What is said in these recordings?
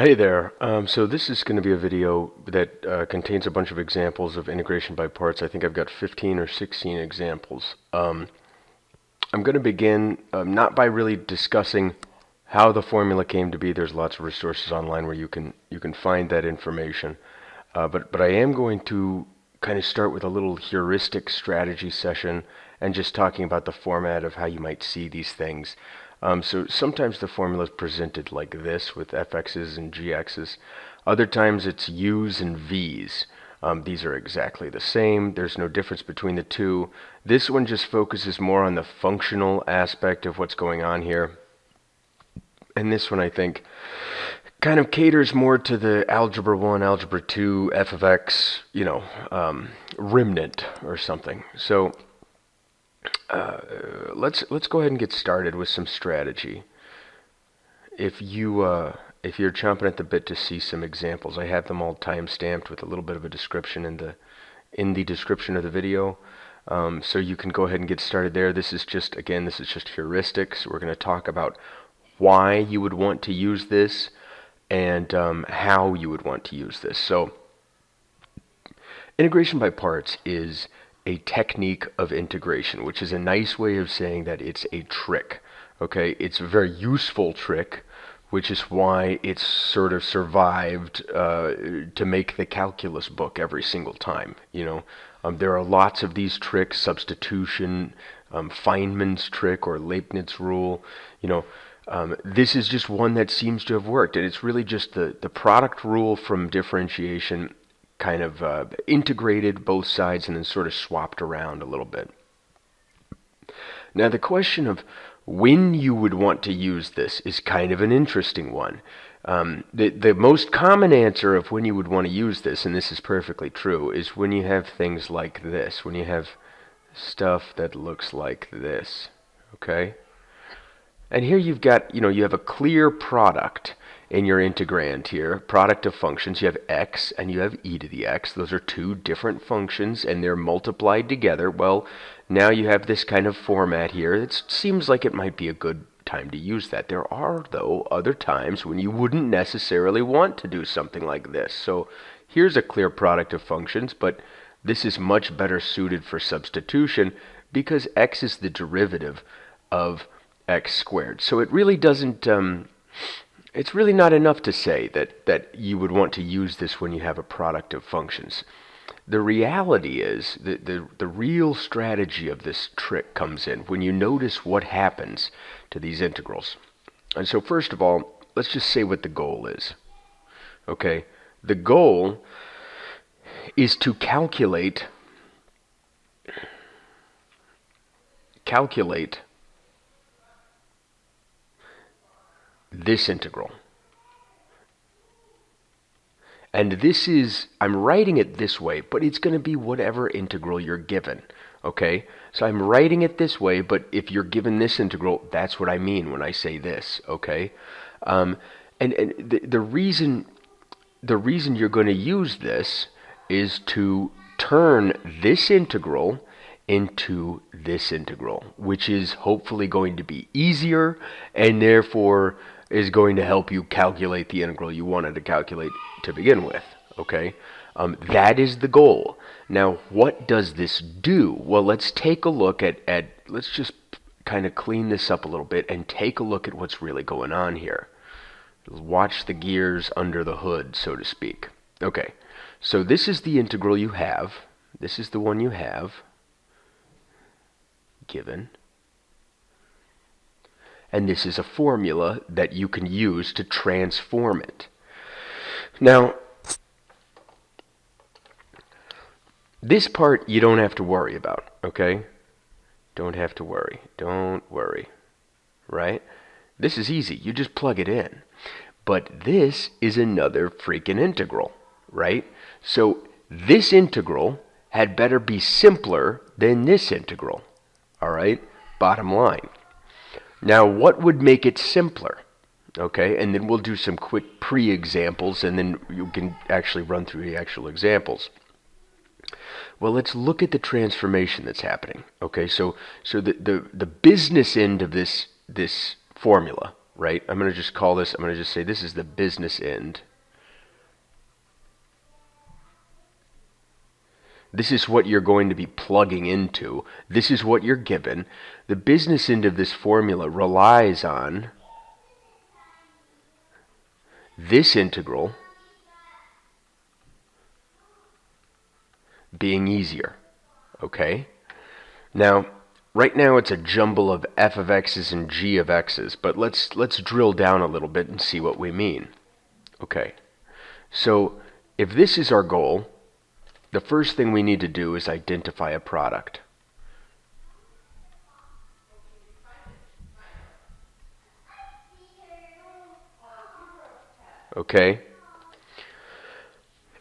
Hey there. So this is going to be a video that contains a bunch of examples of integration by parts. I think I've got 15 or 16 examples. I'm going to begin not by really discussing how the formula came to be. There's lots of resources online where you can find that information. But I am going to kind of start with a little heuristic strategy session and just talking about the format of how you might see these things. So sometimes the formula is presented like this with fx's and gx's. Other times it's u's and v's. These are exactly the same. There's no difference between the two. This one just focuses more on the functional aspect of what's going on here. And this one, I think, kind of caters more to the Algebra 1, Algebra 2, f of x, remnant or something. So let's go ahead and get started with some strategy. If you're chomping at the bit to see some examples, I have them all time-stamped with a little bit of a description in the description of the video. So you can go ahead and get started there. This is just heuristics. We're going to talk about why you would want to use this and how you would want to use this. So integration by parts is a technique of integration, which is a nice way of saying that it's a trick. Okay, it's a very useful trick, which is why it's sort of survived to make the calculus book every single time. There are lots of these tricks: substitution, Feynman's trick, or Leibniz rule. This is just one that seems to have worked, and it's really just the product rule from differentiation kind of integrated both sides and then sort of swapped around a little bit. Now the question of when you would want to use this is kind of an interesting one. The most common answer of when you would want to use this, and this is perfectly true, is when you have things like this, when you have stuff that looks like this, okay? And here you've got, you have a clear product in your integrand here, product of functions. You have x and you have e to the x. Those are two different functions and they're multiplied together. Well, now you have this kind of format here. It seems like it might be a good time to use that. There are, though, other times when you wouldn't necessarily want to do something like this. So here's a clear product of functions, but this is much better suited for substitution because x is the derivative of x squared. So it really doesn't... it's really not enough to say that you would want to use this when you have a product of functions. The reality is, the real strategy of this trick comes in when you notice what happens to these integrals. And so first of all, let's just say what the goal is. Okay, the goal is to calculate this integral. And this is, I'm writing it this way, but it's going to be whatever integral you're given. Okay? So I'm writing it this way, but if you're given this integral, that's what I mean when I say this. Okay? And the reason you're going to use this is to turn this integral into this integral, which is hopefully going to be easier and therefore is going to help you calculate the integral you wanted to calculate to begin with. Okay, that is the goal. Now, what does this do? Well, let's take a look at let's just kind of clean this up a little bit and take a look at what's really going on here. Watch the gears under the hood, so to speak. Okay, so this is the integral you have. This is the one you have given. And this is a formula that you can use to transform it. Now, this part you don't have to worry about, okay? Don't have to worry. Don't worry, right? This is easy. You just plug it in. But this is another freaking integral, right? So this integral had better be simpler than this integral, all right? Bottom line. Now, what would make it simpler? Okay, and then we'll do some quick pre-examples, and then you can actually run through the actual examples. Well, let's look at the transformation that's happening. Okay, so the business end of this formula, right? I'm going to just call this, I'm going to just say this is the business end. This is what you're going to be plugging into. This is what you're given. The business end of this formula relies on this integral being easier, okay? Now, right now it's a jumble of f of x's and g of x's, but let's drill down a little bit and see what we mean. Okay, so if this is our goal, the first thing we need to do is identify a product. Okay?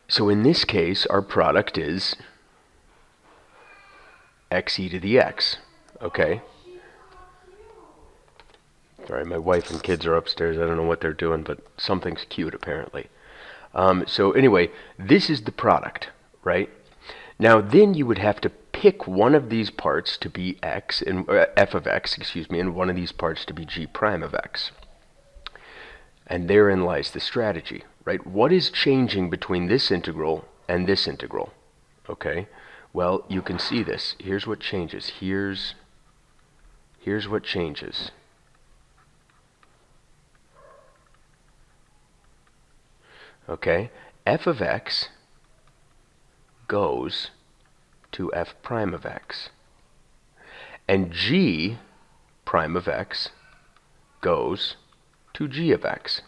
So in this case, our product is xe to the x. Okay? Sorry, my wife and kids are upstairs. I don't know what they're doing, but something's cute apparently. So anyway, this is the product, right? Now then you would have to pick one of these parts to be x, and f of x, excuse me, and one of these parts to be g prime of x. And therein lies the strategy, right? What is changing between this integral and this integral? Okay, well, you can see this. Here's what changes. Here's what changes. Okay, f of x goes to f prime of x. And g prime of x goes to g of x.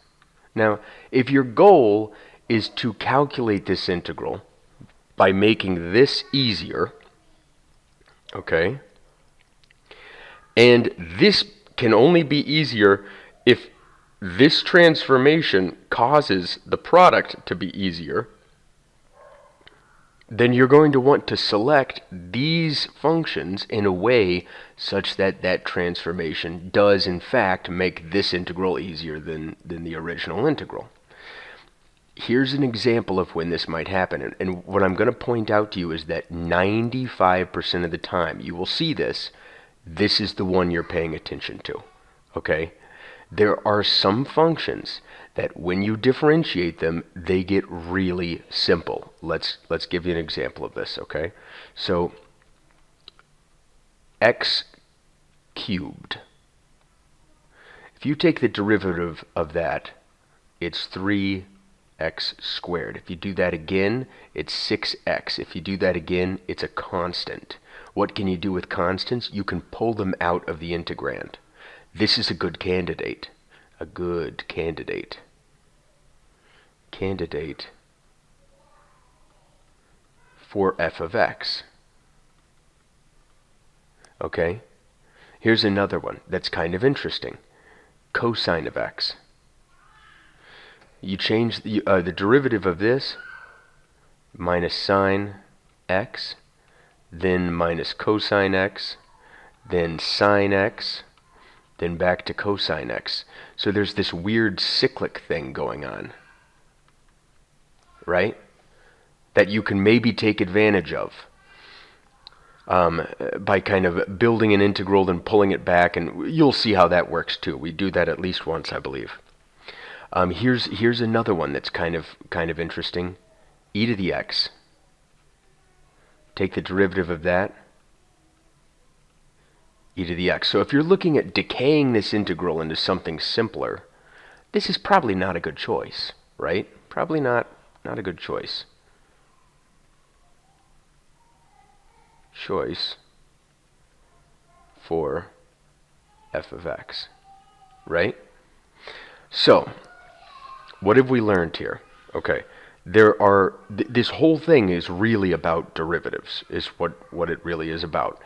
Now, if your goal is to calculate this integral by making this easier, okay, and this can only be easier if this transformation causes the product to be easier, then you're going to want to select these functions in a way such that that transformation does in fact make this integral easier than the original integral. Here's an example of when this might happen, and what I'm going to point out to you is that 95% of the time you will see this. This is the one you're paying attention to, okay? There are some functions that when you differentiate them, they get really simple. Let's give you an example of this, okay? So, x cubed. If you take the derivative of that, it's 3x squared. If you do that again, it's 6x. If you do that again, it's a constant. What can you do with constants? You can pull them out of the integrand. This is a good candidate. A good candidate. Candidate for f of x. Okay? Here's another one that's kind of interesting. Cosine of x. You change the derivative of this, minus sine x, then minus cosine x, then sine x, then back to cosine x. So there's this weird cyclic thing going on, right? That you can maybe take advantage of by kind of building an integral and pulling it back, and you'll see how that works too. We do that at least once, I believe. Here's another one that's kind of interesting. E to the x. Take the derivative of that. E to the x. So if you're looking at decaying this integral into something simpler, this is probably not a good choice, right? Probably not a good choice. Choice for f of x, right? So, what have we learned here? Okay, there are, this whole thing is really about derivatives, is what it really is about.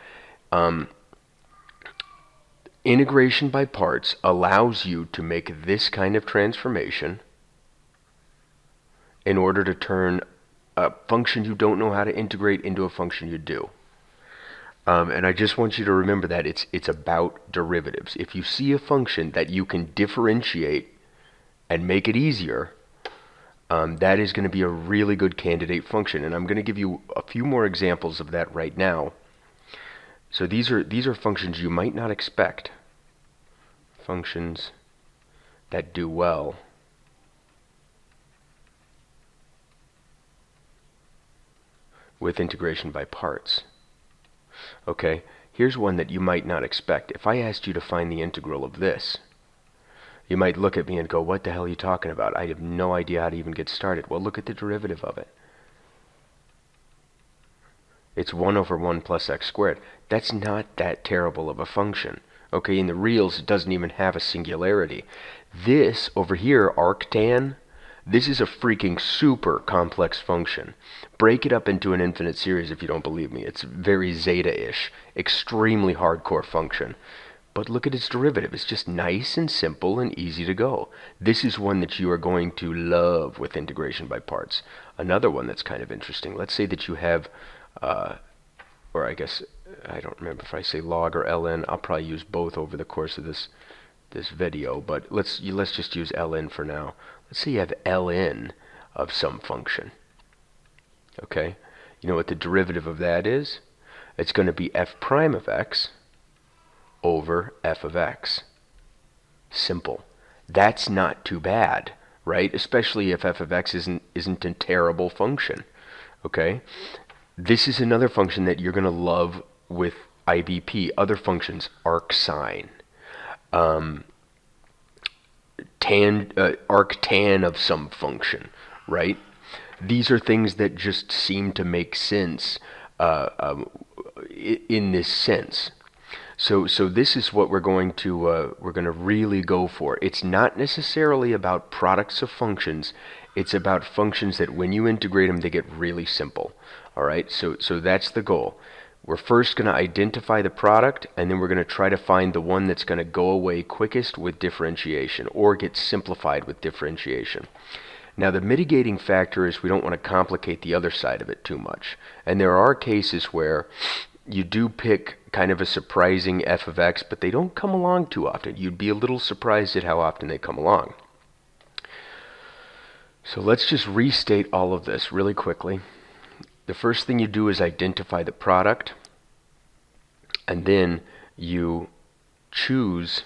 Integration by parts allows you to make this kind of transformation in order to turn a function you don't know how to integrate into a function you do. And I just want you to remember that it's about derivatives. If you see a function that you can differentiate and make it easier, that is going to be a really good candidate function. And I'm going to give you a few more examples of that right now. So these are functions you might not expect. Functions that do well with integration by parts. Okay, here's one that you might not expect. If I asked you to find the integral of this, you might look at me and go, what the hell are you talking about? I have no idea how to even get started. Well, look at the derivative of it. It's 1 over 1 plus x squared. That's not that terrible of a function. Okay, in the reals, it doesn't even have a singularity. This over here, arctan, this is a freaking super complex function. Break it up into an infinite series if you don't believe me. It's very zeta-ish, extremely hardcore function. But look at its derivative. It's just nice and simple and easy to go. This is one that you are going to love with integration by parts. Another one that's kind of interesting. Let's say that you have, or I guess, I don't remember if I say log or ln. I'll probably use both over the course of this video, but let's just use ln for now. Let's say you have ln of some function. Okay? You know what the derivative of that is? It's going to be f prime of x over f of x. Simple. That's not too bad, right? Especially if f of x isn't a terrible function. Okay? This is another function that you're going to love with IBP. Other functions, arcsin, arctan of some function, right? These are things that just seem to make sense in this sense. So this is what we're going to really go for. It's not necessarily about products of functions. It's about functions that when you integrate them, they get really simple. All right. So that's the goal. We're first going to identify the product, and then we're going to try to find the one that's going to go away quickest with differentiation, or get simplified with differentiation. Now, the mitigating factor is we don't want to complicate the other side of it too much. And there are cases where you do pick kind of a surprising f of x, but they don't come along too often. You'd be a little surprised at how often they come along. So let's just restate all of this really quickly. The first thing you do is identify the product, and then you choose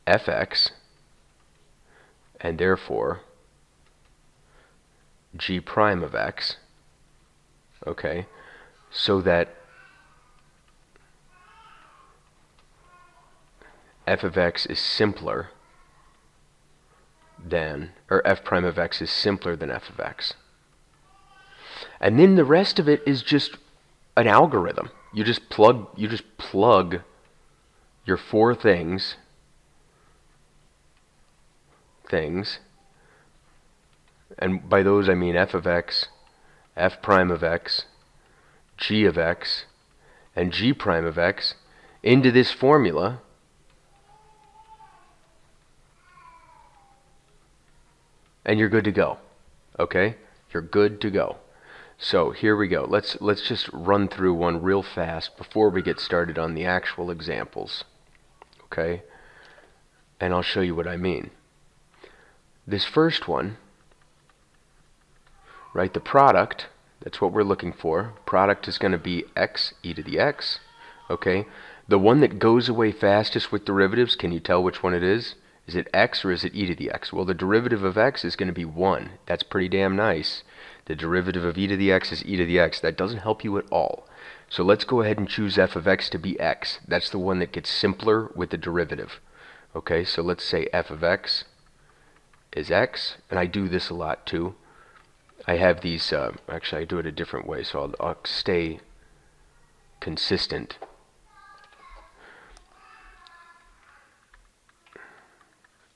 fx, and therefore g prime of x, okay, so that f of x is simpler than, or f prime of x is simpler than f of x. And then the rest of it is just an algorithm. You just plug your four things, and by those I mean f of x, f prime of x, g of x, and g prime of x, into this formula, and you're good to go. Okay? You're good to go. So here we go. Let's just run through one real fast before we get started on the actual examples. Okay? And I'll show you what I mean. This first one, right, the product, that's what we're looking for. Product is going to be x e to the x. Okay? The one that goes away fastest with derivatives, can you tell which one it is? Is it x or is it e to the x? Well, the derivative of x is going to be 1. That's pretty damn nice. The derivative of e to the x is e to the x. That doesn't help you at all. So let's go ahead and choose f of x to be x. That's the one that gets simpler with the derivative. Okay, so let's say f of x is x, and I do this a lot too. I have these, actually I do it a different way, so I'll stay consistent.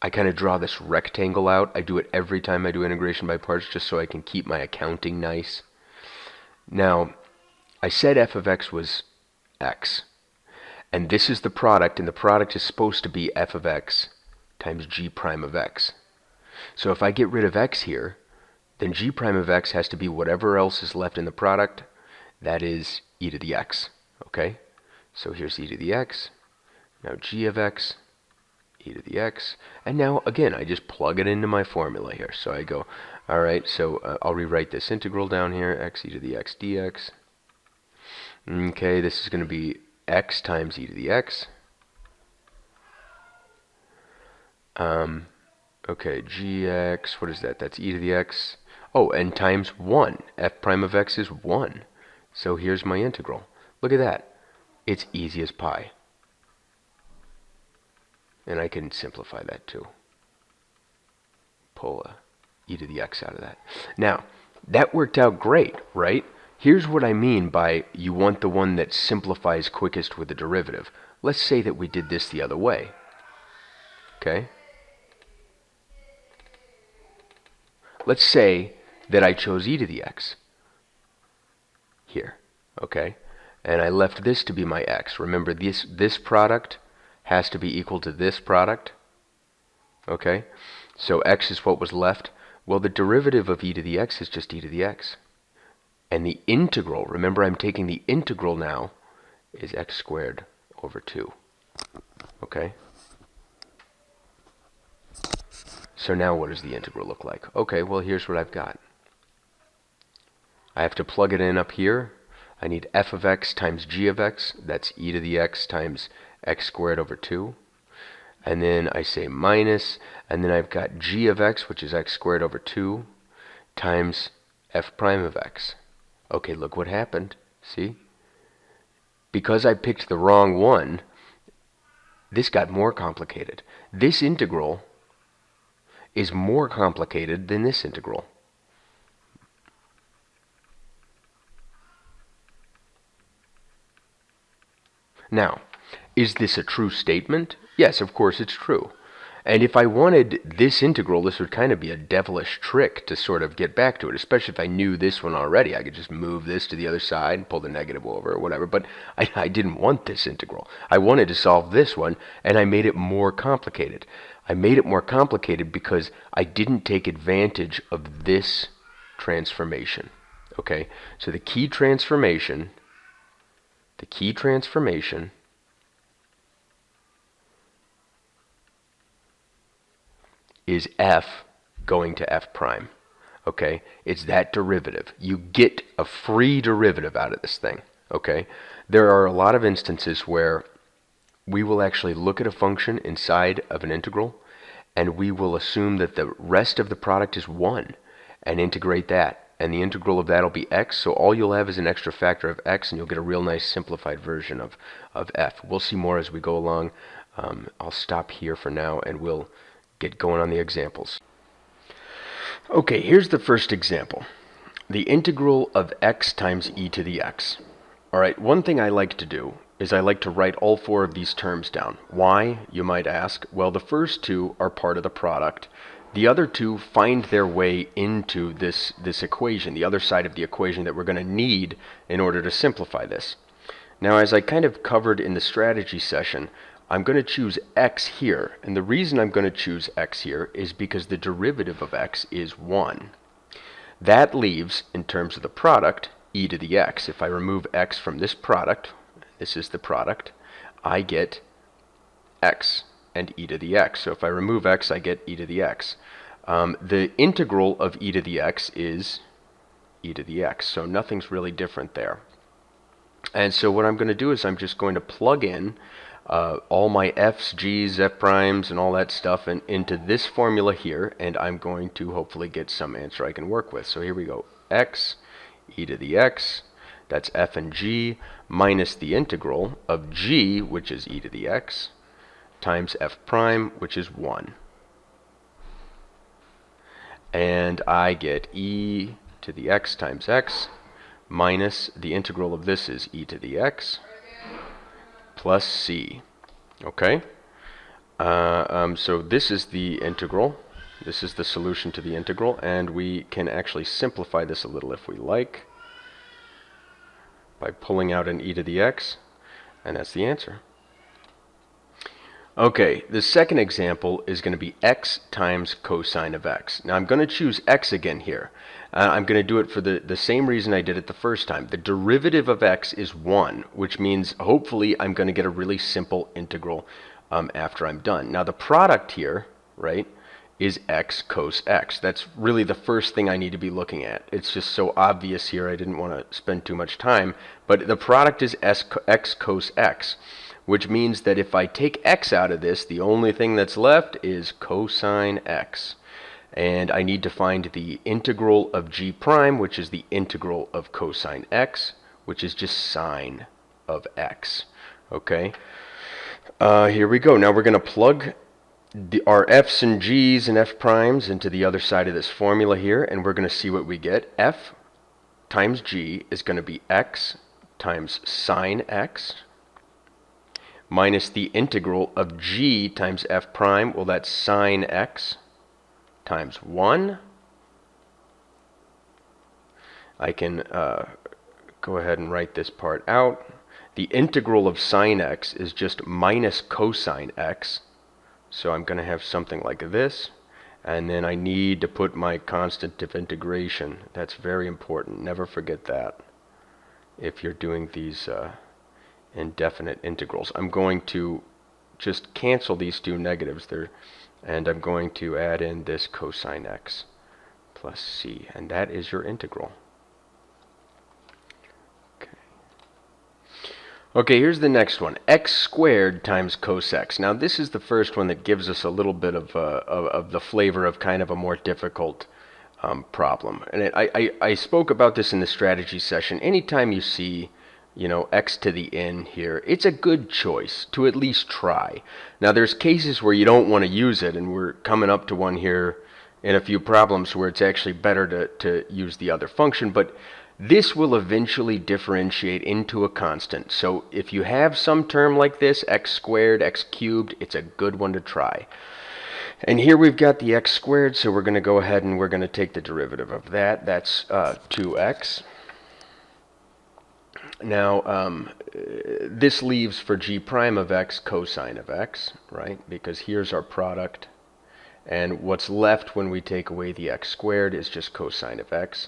I kind of draw this rectangle out. I do it every time I do integration by parts just so I can keep my accounting nice. Now, I said f of x was x. And this is the product, and the product is supposed to be f of x times g prime of x. So if I get rid of x here, then g prime of x has to be whatever else is left in the product. That is e to the x. Okay? So here's e to the x. Now g of x, e to the x, and now again I just plug it into my formula here. So I go, alright, so I'll rewrite this integral down here, x e to the x dx. Okay, this is going to be x times e to the x. Okay, gx, what is that? That's e to the x. Oh, and times 1. F prime of x is 1. So here's my integral. Look at that. It's easy as pie. And I can simplify that too. Pull e to the x out of that. Now, that worked out great, right? Here's what I mean by you want the one that simplifies quickest with the derivative. Let's say that we did this the other way. Okay? Let's say that I chose e to the x here, okay? And I left this to be my x. Remember, this product has to be equal to this product, okay? So x is what was left. Well, the derivative of e to the x is just e to the x. And the integral, remember I'm taking the integral now, is x squared over 2, okay? So now what does the integral look like? Okay, well, here's what I've got. I have to plug it in up here. I need f of x times g of x. That's e to the x times x squared over 2. And then I say minus, and then I've got g of x, which is x squared over 2, times f prime of x. Okay, look what happened. See? Because I picked the wrong one, this got more complicated. This integral is more complicated than this integral. Now, is this a true statement? Yes, of course it's true. And if I wanted this integral, this would kind of be a devilish trick to sort of get back to it, especially if I knew this one already. I could just move this to the other side, pull the negative over, or whatever. But I didn't want this integral. I wanted to solve this one, and I made it more complicated. I made it more complicated because I didn't take advantage of this transformation. Okay? So the key transformation is f going to f prime. Okay? It's that derivative. You get a free derivative out of this thing. Okay? There are a lot of instances where we will actually look at a function inside of an integral, and we will assume that the rest of the product is 1 and integrate that. And the integral of that will be x, so all you'll have is an extra factor of x, and you'll get a real nice simplified version of f. We'll see more as we go along. I'll stop here for now, and we'll get going on the examples. Okay, here's the first example. The integral of x times e to the x. All right, one thing I like to do is I like to write all 4 of these terms down. Why, you might ask? Well, the first 2 are part of the product. The other 2 find their way into this equation, the other side of the equation that we're going to need in order to simplify this. Now, as I kind of covered in the strategy session, I'm going to choose x here. And the reason I'm going to choose x here is because the derivative of x is 1. That leaves, in terms of the product, e to the x. If I remove x from this product, this is the product, I get x and e to the x. So if I remove x, I get e to the x. The integral of e to the x is e to the x. So nothing's really different there. And so what I'm going to do is I'm just going to plug in all my f's, g's, f primes, and all that stuff into this formula here, and I'm going to hopefully get some answer I can work with. So here we go. X, e to the x, that's f and g, minus the integral of g, which is e to the x, times f prime, which is 1. And I get e to the x times x, minus the integral of this is e to the x, plus c. Okay? So this is the integral. This is the solution to the integral, and we can actually simplify this a little if we like by pulling out an e to the x, and that's the answer. Okay, the second example is going to be x times cosine of x. Now I'm going to choose x again here. I'm going to do it for the same reason I did it the first time. The derivative of x is 1, which means hopefully I'm going to get a really simple integral after I'm done. Now the product here, right, is x cos x. That's really the first thing I need to be looking at. It's just so obvious here I didn't want to spend too much time. But the product is x cos x, which means that if I take x out of this, the only thing that's left is cosine x. And I need to find the integral of g prime, which is the integral of cosine x, which is just sine of x. Okay? Here we go. Now we're going to plug our f's and g's and f primes into the other side of this formula here, and we're going to see what we get. F times g is going to be x times sine x minus the integral of g times f prime. Well, that's sine x times 1. I can go ahead and write this part out. The integral of sine x is just minus cosine x. So I'm going to have something like this. And then I need to put my constant of integration. That's very important. Never forget that if you're doing these indefinite integrals. I'm going to just cancel these two negatives there. And I'm going to add in this cosine x plus c. And that is your integral. Okay, here's the next one. X squared times cos x. Now this is the first one that gives us a little bit of the flavor of kind of a more difficult problem. And I spoke about this in the strategy session. Anytime you see, x to the n here, it's a good choice to at least try. Now there's cases where you don't want to use it, and we're coming up to one here in a few problems where it's actually better to use the other function, but this will eventually differentiate into a constant. So if you have some term like this, x squared, x cubed, it's a good one to try. And here we've got the x squared, so we're going to go ahead and we're going to take the derivative of that. That's 2x. Now, this leaves for g prime of x cosine of x, right? Because here's our product. And what's left when we take away the x squared is just cosine of x.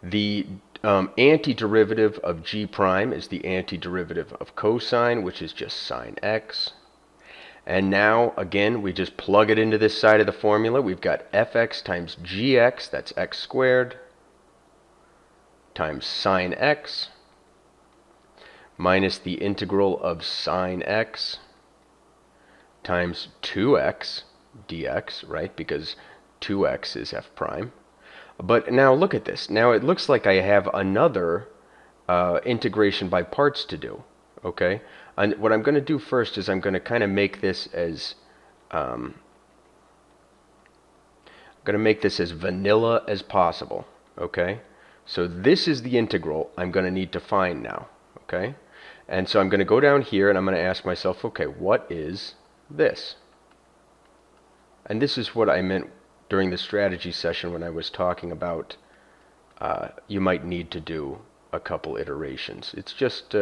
The antiderivative of g prime is the antiderivative of cosine, which is just sine x. And now, again, we just plug it into this side of the formula. We've got fx times gx, that's x squared, times sine x, minus the integral of sine x times 2x dx, right? Because 2x is f prime. But now look at this. Now it looks like I have another integration by parts to do. Okay? And what I'm going to do first is I'm going to kind of make this as vanilla as possible. Okay? So this is the integral I'm going to need to find now. Okay? And so I'm going to go down here and I'm going to ask myself, okay, what is this? And this is what I meant during the strategy session when I was talking about you might need to do a couple iterations. It's just,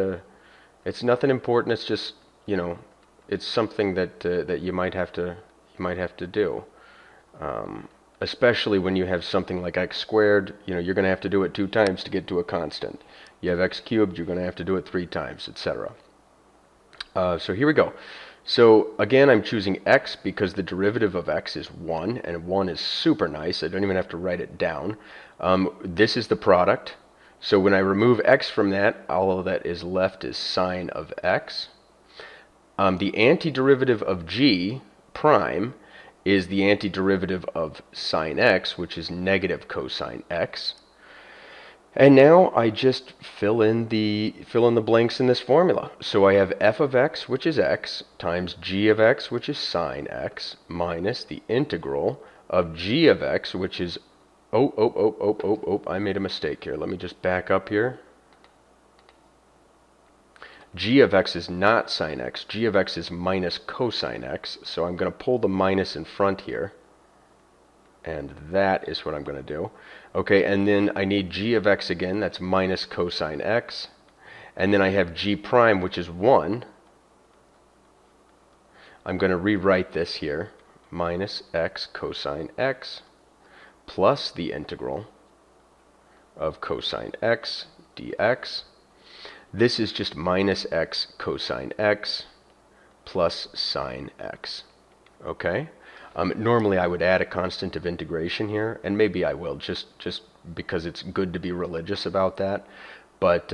it's nothing important. It's just, it's something that you might have to do. Especially when you have something like x squared, you're going to have to do it 2 times to get to a constant. You have x cubed, you're going to have to do it 3 times, etc. So here we go. So again, I'm choosing x because the derivative of x is 1, and 1 is super nice. I don't even have to write it down. This is the product. So when I remove x from that, all of that is left is sine of x. The antiderivative of g prime is the antiderivative of sine x, which is negative cosine x. And now I just fill in the blanks in this formula. So I have f of x, which is x, times g of x, which is sine x, minus the integral of g of x, which is I made a mistake here. Let me just back up here. G of x is not sine x. G of x is minus cosine x. So I'm going to pull the minus in front here. And that is what I'm going to do. Okay, and then I need g of x again. That's minus cosine x. And then I have g prime, which is 1. I'm going to rewrite this here. Minus x cosine x plus the integral of cosine x dx. This is just minus x cosine x plus sine x. Okay? Normally I would add a constant of integration here, and maybe I will, just because it's good to be religious about that. But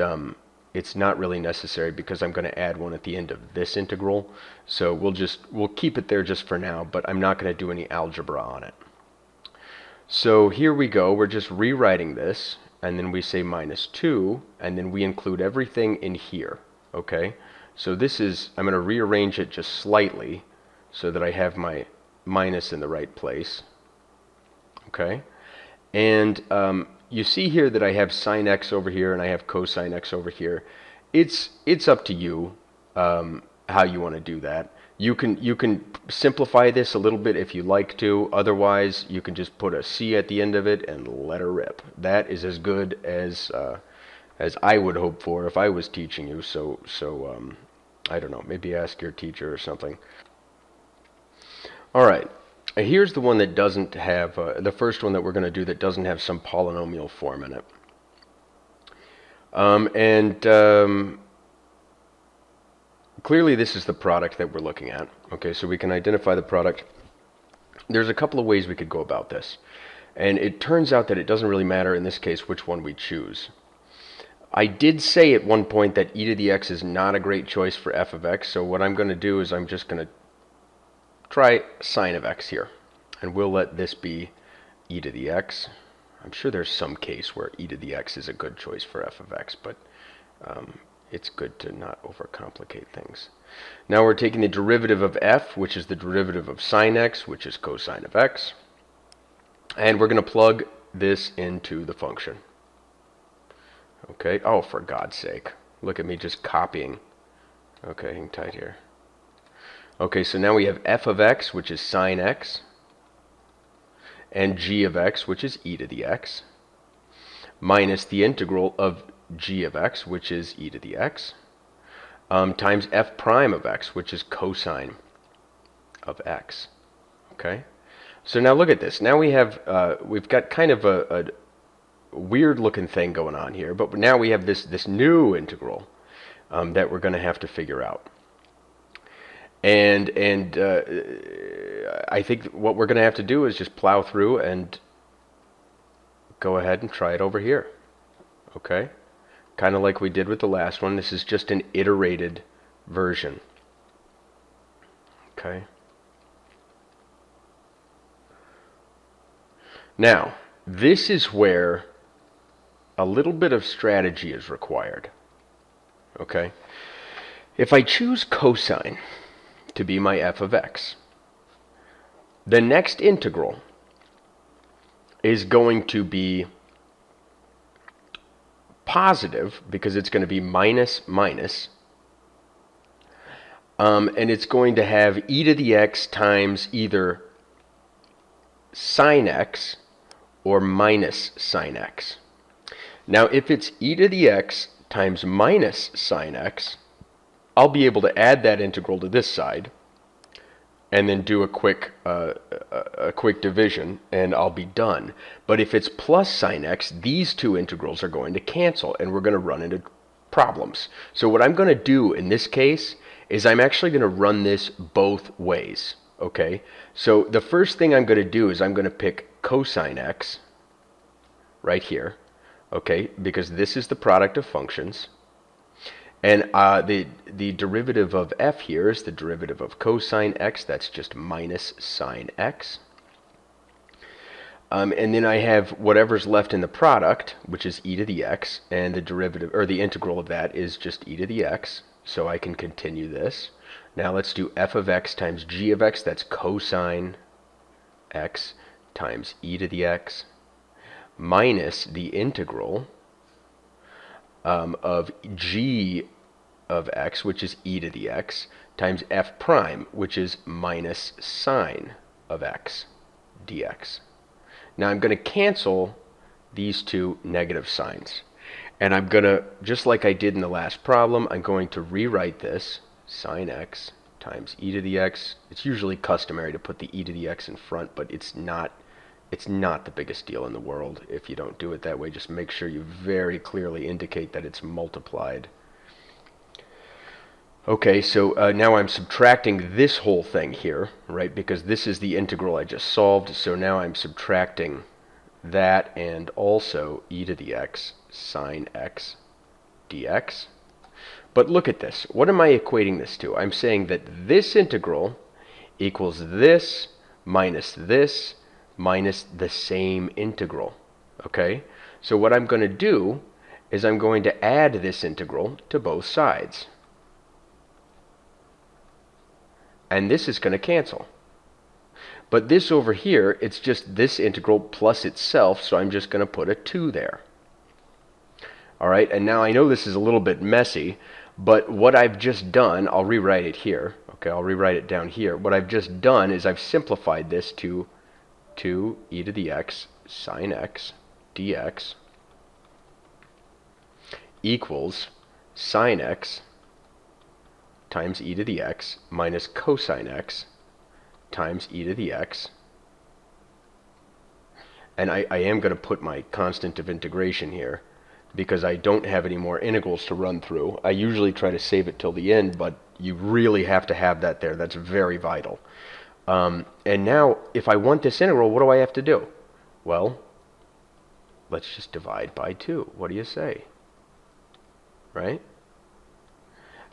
it's not really necessary because I'm going to add one at the end of this integral. So we'll keep it there just for now, but I'm not going to do any algebra on it. So here we go. We're just rewriting this, and then we say minus 2, and then we include everything in here. Okay? So this is, I'm going to rearrange it just slightly so that I have my minus in the right place. Okay? And you see here that I have sine x over here and I have cosine x over here. It's up to you how you want to do that. You can simplify this a little bit if you like to. Otherwise, you can just put a c at the end of it and let her rip. That is as good as I would hope for if I was teaching you. So I don't know. Maybe ask your teacher or something. All right. Here's the one that doesn't have, the first one that we're going to do that doesn't have some polynomial form in it. Clearly this is the product that we're looking at. Okay, so we can identify the product. There's a couple of ways we could go about this. And it turns out that it doesn't really matter in this case which one we choose. I did say at one point that e to the x is not a great choice for f of x, so what I'm going to do is I'm just going to try sine of x here, and we'll let this be e to the x. I'm sure there's some case where e to the x is a good choice for f of x, but it's good to not overcomplicate things. Now we're taking the derivative of f, which is the derivative of sine x, which is cosine of x, and we're going to plug this into the function. Okay, oh, for God's sake. Look at me just copying. Okay, hang tight here. Okay, so now we have f of x, which is sine x, and g of x, which is e to the x, minus the integral of g of x, which is e to the x, times f prime of x, which is cosine of x. Okay, so now look at this. Now we have, we've got kind of a weird looking thing going on here, but now we have this new integral that we're going to have to figure out. And I think what we're going to have to do is just plow through and go ahead and try it over here. Okay? Kind of like we did with the last one. This is just an iterated version. Okay? Now, this is where a little bit of strategy is required. Okay? If I choose cosine to be my f of x, the next integral is going to be positive because it's going to be minus minus, and it's going to have e to the x times either sine x or minus sine x. Now if it's e to the x times minus sine x, I'll be able to add that integral to this side and then do a quick division, and I'll be done. But if it's plus sine x, these two integrals are going to cancel, and we're going to run into problems. So what I'm going to do in this case is I'm actually going to run this both ways. Okay? So the first thing I'm going to do is I'm going to pick cosine x right here. Okay? Because this is the product of functions. And the derivative of f here is the derivative of cosine x. That's just minus sine x. And then I have whatever's left in the product, which is e to the x, and the derivative, or the integral of that, is just e to the x. So I can continue this. Now let's do f of x times g of x. That's cosine x times e to the x minus the integral of g of x, which is e to the x, times f prime, which is minus sine of x dx. Now I'm going to cancel these two negative signs. And I'm going to, just like I did in the last problem, I'm going to rewrite this, sine x times e to the x. It's usually customary to put the e to the x in front, but it's not the biggest deal in the world if you don't do it that way. Just make sure you very clearly indicate that it's multiplied. Okay, so now I'm subtracting this whole thing here, right, because this is the integral I just solved. So now I'm subtracting that and also e to the x sine x dx. But look at this. What am I equating this to? I'm saying that this integral equals this minus the same integral. Okay? So what I'm going to do is I'm going to add this integral to both sides. And this is going to cancel. But this over here, it's just this integral plus itself, so I'm just going to put a 2 there. All right, and now I know this is a little bit messy, but what I've just done, I'll rewrite it here. Okay, I'll rewrite it down here. What I've just done is I've simplified this to 2e to the x sine x dx equals sine x times e to the x minus cosine x times e to the x. And I am going to put my constant of integration here because I don't have any more integrals to run through. I usually try to save it till the end, but you really have to have that there. That's very vital. And now, if I want this integral, what do I have to do? Well, let's just divide by 2. What do you say? Right?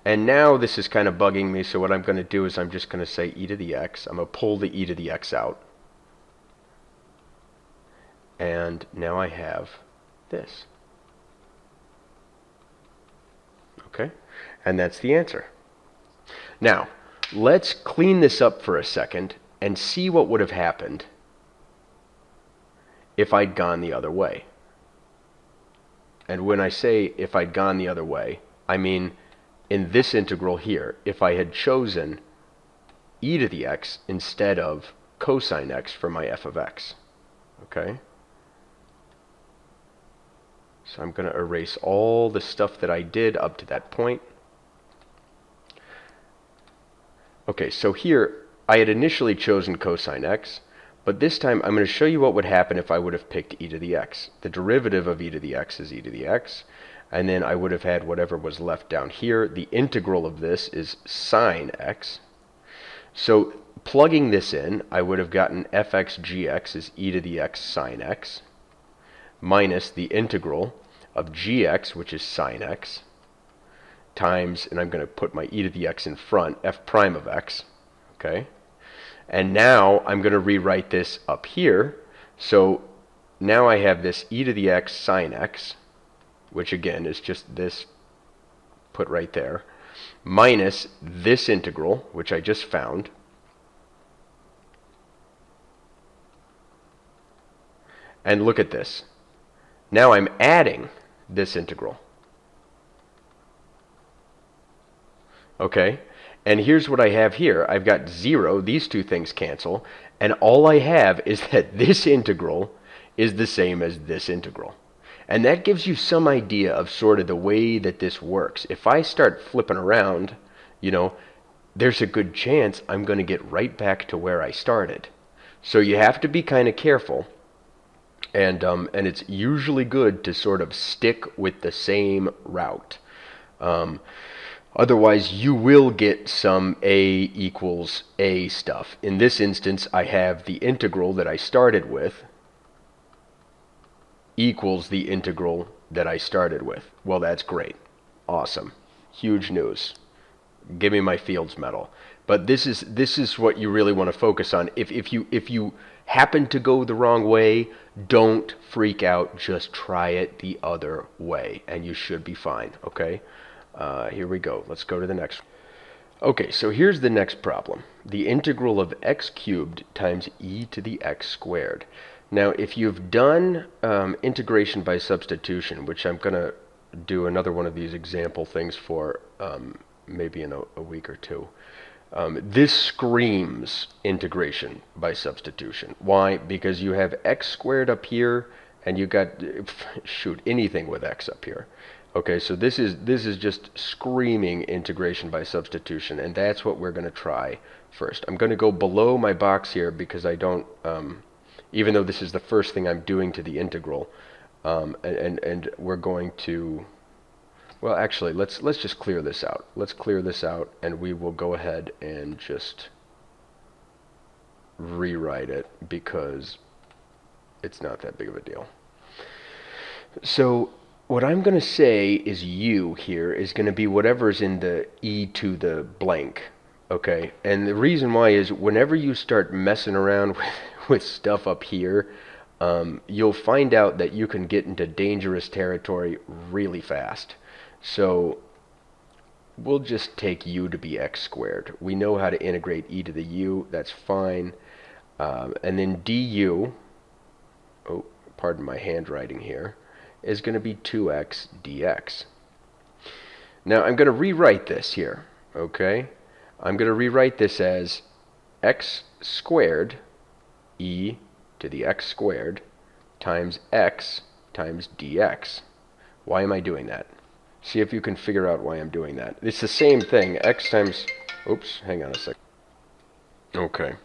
And now this is kind of bugging me, so what I'm going to do is I'm just going to say e to the x. I'm going to pull the e to the x out. And now I have this. Okay? And that's the answer. Now, let's clean this up for a second and see what would have happened if I'd gone the other way. And when I say if I'd gone the other way, I mean in this integral here, if I had chosen e to the x instead of cosine x for my f of x. Okay? So I'm going to erase all the stuff that I did up to that point. Okay, so here I had initially chosen cosine x, but this time I'm going to show you what would happen if I would have picked e to the x. The derivative of e to the x is e to the x, and then I would have had whatever was left down here. The integral of this is sine x. So plugging this in, I would have gotten fx gx is e to the x sine x, minus the integral of gx, which is sine x, times, and I'm going to put my e to the x in front, f prime of x. Okay? And now I'm going to rewrite this up here. So now I have this e to the x sine x, which again is just this put right there, minus this integral, which I just found, and look at this. Now I'm adding this integral. Okay? And here's what I have here. I've got 0. These two things cancel. And all I have is that this integral is the same as this integral. And that gives you some idea of sort of the way that this works. If I start flipping around, you know, there's a good chance I'm going to get right back to where I started. So you have to be kind of careful. And it's usually good to sort of stick with the same route. Otherwise, you will get some a equals a stuff. In this instance, I have the integral that I started with equals the integral that I started with. Well, that's great. Awesome. Huge news. Give me my Fields medal. But this is what you really want to focus on. If you happen to go the wrong way, don't freak out. Just try it the other way, and you should be fine. Okay? Here we go. Let's go to the next one. Okay, so here's the next problem. The integral of x cubed times e to the x squared. Now, if you've done integration by substitution, which I'm going to do another one of these example things for maybe in a week or two, this screams integration by substitution. Why? Because you have x squared up here, and you got, shoot, anything with x up here. Okay, so this is just screaming integration by substitution, and that's what we're going to try first. I'm going to go below my box here because I don't, even though this is the first thing I'm doing to the integral, and we're going to, well, actually, let's just clear this out. Let's clear this out, and we will go ahead and just rewrite it because it's not that big of a deal. So what I'm going to say is u here is going to be whatever's in the e to the blank. Okay, and the reason why is whenever you start messing around with stuff up here, you'll find out that you can get into dangerous territory really fast. So we'll just take u to be x squared. We know how to integrate e to the u, that's fine. And then du, oh, pardon my handwriting here, is going to be 2x dx. Now I'm going to rewrite this here, okay? I'm going to rewrite this as x squared e to the x squared times x times dx. Why am I doing that? See if you can figure out why I'm doing that. It's the same thing, x times, oops, hang on a sec. Okay.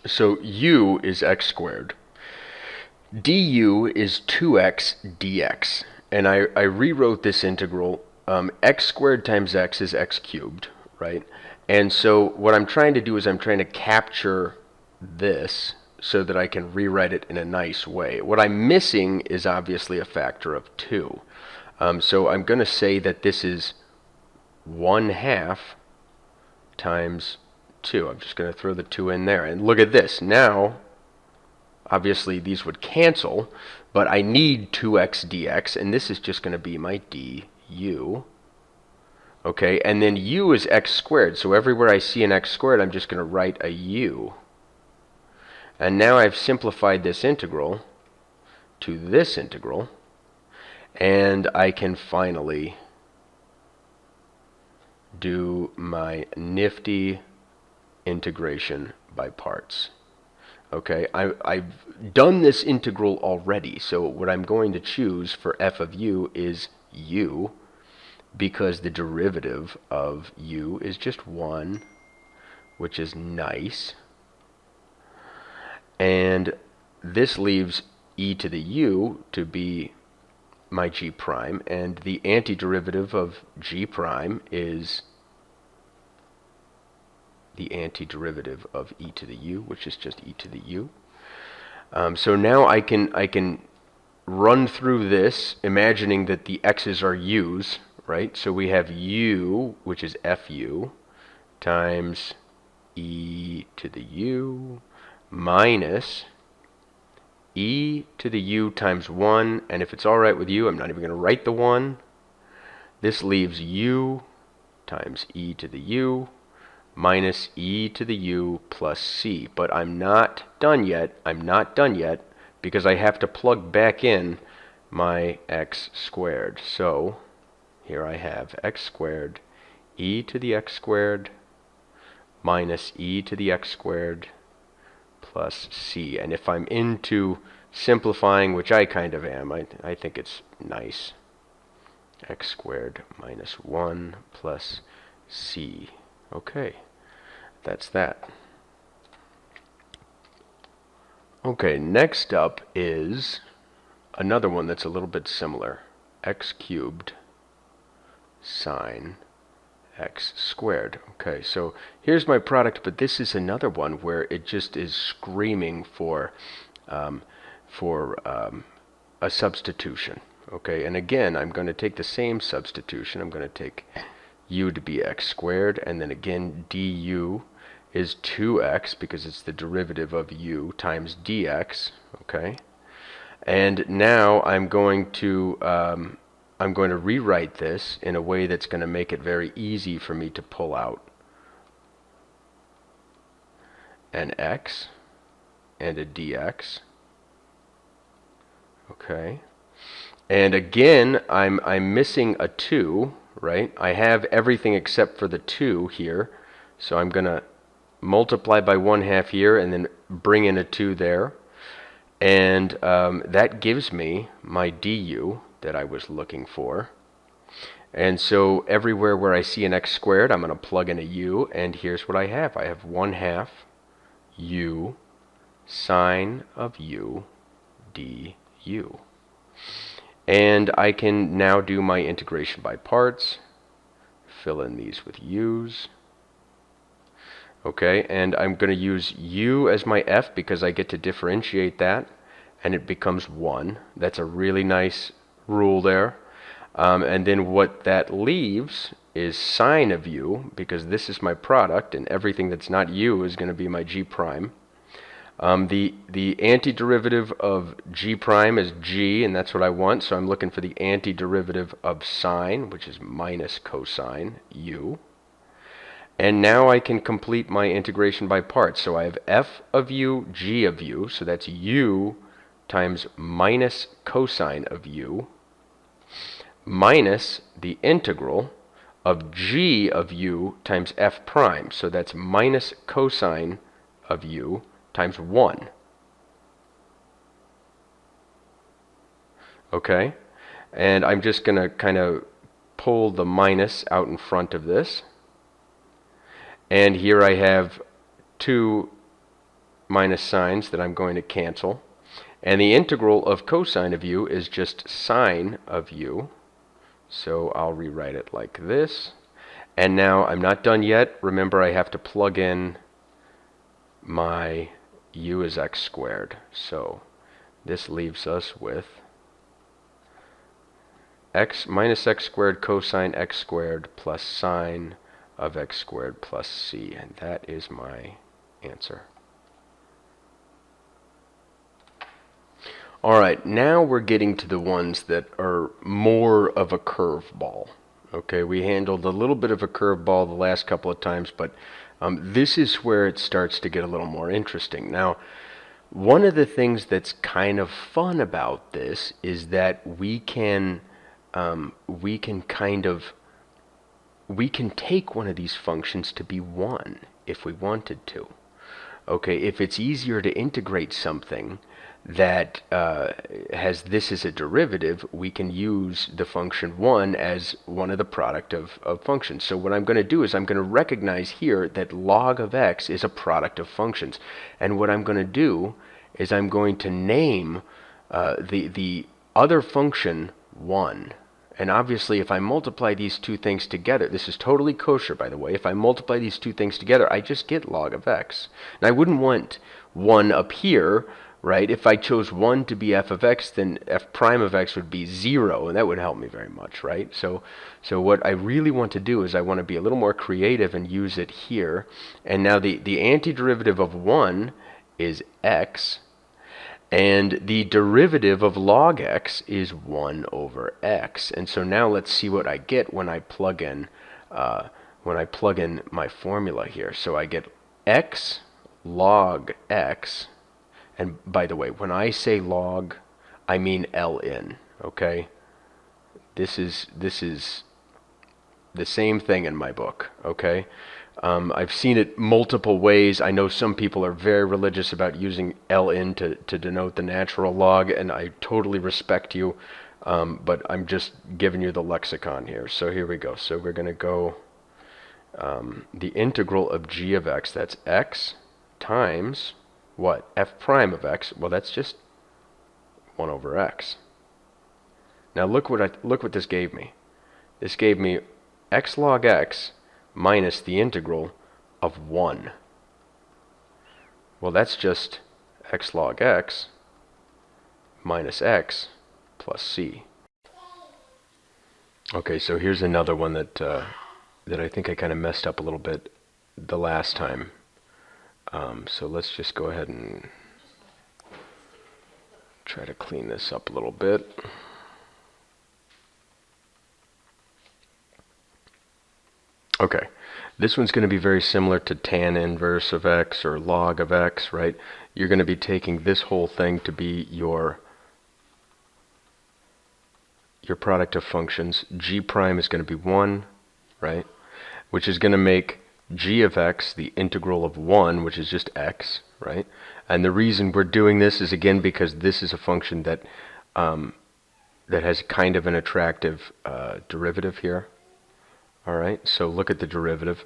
So u is x squared. du is 2x dx. And I rewrote this integral. X squared times x is x cubed, right? And so what I'm trying to do is I'm trying to capture this so that I can rewrite it in a nice way. What I'm missing is obviously a factor of 2. So I'm going to say that this is 1/2 times 2. I'm just going to throw the 2 in there. And look at this. Now, obviously these would cancel, but I need 2x dx, and this is just going to be my du. Okay, and then u is x squared, so everywhere I see an x squared, I'm just going to write a u. And now I've simplified this integral to this integral, and I can finally do my nifty integration by parts. Okay, I've done this integral already, so what I'm going to choose for f of u is u, because the derivative of u is just 1, which is nice. And this leaves e to the u to be my g prime, and the antiderivative of g prime is the antiderivative of e to the u, which is just e to the u. So now I can run through this, imagining that the x's are u's, right? So we have u, which is fu, times e to the u minus e to the u times 1, and if it's all right with you, I'm not even going to write the 1. This leaves u times e to the u minus e to the u plus c. But I'm not done yet. I'm not done yet because I have to plug back in my x squared. So here I have x squared e to the x squared minus e to the x squared plus c. And if I'm into simplifying, which I kind of am, I think it's nice, x squared minus 1 plus c. Okay, that's that. Okay, next up is another one that's a little bit similar. X cubed sine x squared. Okay, so here's my product, but this is another one where it just is screaming for a substitution. Okay, and again, I'm going to take the same substitution. I'm going to take u to be x squared, and then again du is 2x because it's the derivative of u times dx. Okay, and now I'm going to rewrite this in a way that's going to make it very easy for me to pull out an x and a dx. Okay, and again I'm missing a 2, right? I have everything except for the 2 here, so I'm going to multiply by 1/2 here and then bring in a 2 there, and that gives me my du that I was looking for. And so everywhere where I see an x squared, I'm going to plug in a u, and here's what I have. I have 1/2 u sine of u du. And I can now do my integration by parts, fill in these with u's. Okay, and I'm going to use u as my f because I get to differentiate that, and it becomes 1. That's a really nice rule there. And then what that leaves is sine of u, because this is my product, and everything that's not u is going to be my g prime. The antiderivative of g prime is g, and that's what I want, so I'm looking for the antiderivative of sine, which is minus cosine u. And now I can complete my integration by parts. So I have f of u, g of u, so that's u times minus cosine of u, minus the integral of g of u times f prime, so that's minus cosine of u times 1. Okay? And I'm just going to kind of pull the minus out in front of this. And here I have two minus signs that I'm going to cancel. And the integral of cosine of u is just sine of u. So I'll rewrite it like this. And now I'm not done yet. Remember, I have to plug in my u is x squared. So this leaves us with x minus x squared cosine x squared plus sine of x squared plus c, and that is my answer. Alright, now we're getting to the ones that are more of a curveball. Okay, we handled a little bit of a curveball the last couple of times, but this is where it starts to get a little more interesting. Now, one of the things that's kind of fun about this is that we can take one of these functions to be 1 if we wanted to. Okay, if it's easier to integrate something that has this as a derivative, we can use the function 1 as one of the product of functions. So what I'm going to do is I'm going to recognize here that log of x is a product of functions. And what I'm going to do is I'm going to name the other function 1. And obviously, if I multiply these two things together, this is totally kosher, by the way. If I multiply these two things together, I just get log of x. And I wouldn't want 1 up here, right? If I chose 1 to be f of x, then f prime of x would be 0, and that would help me very much, right? So what I really want to do is I want to be a little more creative and use it here. And now the antiderivative of 1 is x. And the derivative of log x is 1 over x. And so now let's see what I get when I plug in my formula here. So I get x log x. And by the way, when I say log, I mean ln. Okay? This is the same thing in my book. Okay? I've seen it multiple ways. I know some people are very religious about using ln to denote the natural log, and I totally respect you, but I'm just giving you the lexicon here. So here we go. So we're going to go the integral of g of x, that's x times what? F prime of x. Well, that's just 1 over x. Now look what this gave me. This gave me x log x minus the integral of 1. Well, that's just x log x minus x plus c. Okay, so here's another one that I think I kind of messed up a little bit the last time. So let's just go ahead and try to clean this up a little bit. Okay, this one's going to be very similar to tan inverse of x or log of x, right? You're going to be taking this whole thing to be your product of functions. G prime is going to be 1, right? Which is going to make g of x the integral of 1, which is just x, right? And the reason we're doing this is, again, because this is a function that has kind of an attractive derivative here. All right, so look at the derivative.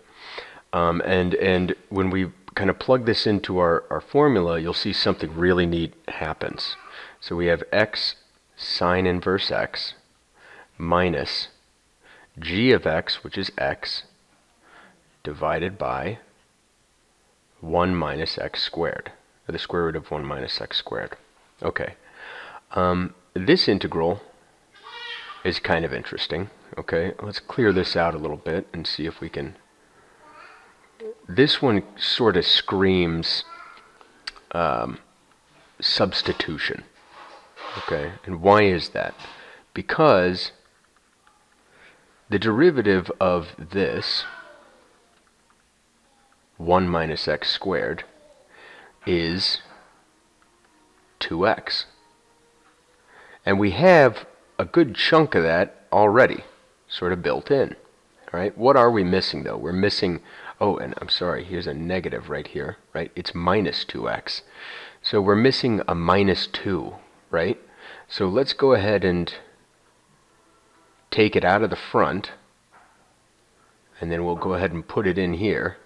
And when we kind of plug this into our formula, you'll see something really neat happens. So we have x sine inverse x minus g of x, which is x, divided by 1 minus x squared, or the square root of 1 minus x squared. Okay. This integral is kind of interesting. Okay, let's clear this out a little bit and see if we can. This one sort of screams substitution. Okay, and why is that? Because the derivative of this 1 minus x squared is 2x. And we have a good chunk of that already sort of built in. All right, what are we missing though? We're missing, oh, and I'm sorry, here's a negative right here, right? It's minus 2x. So we're missing a minus 2, right? So let's go ahead and take it out of the front, and then we'll go ahead and put it in here.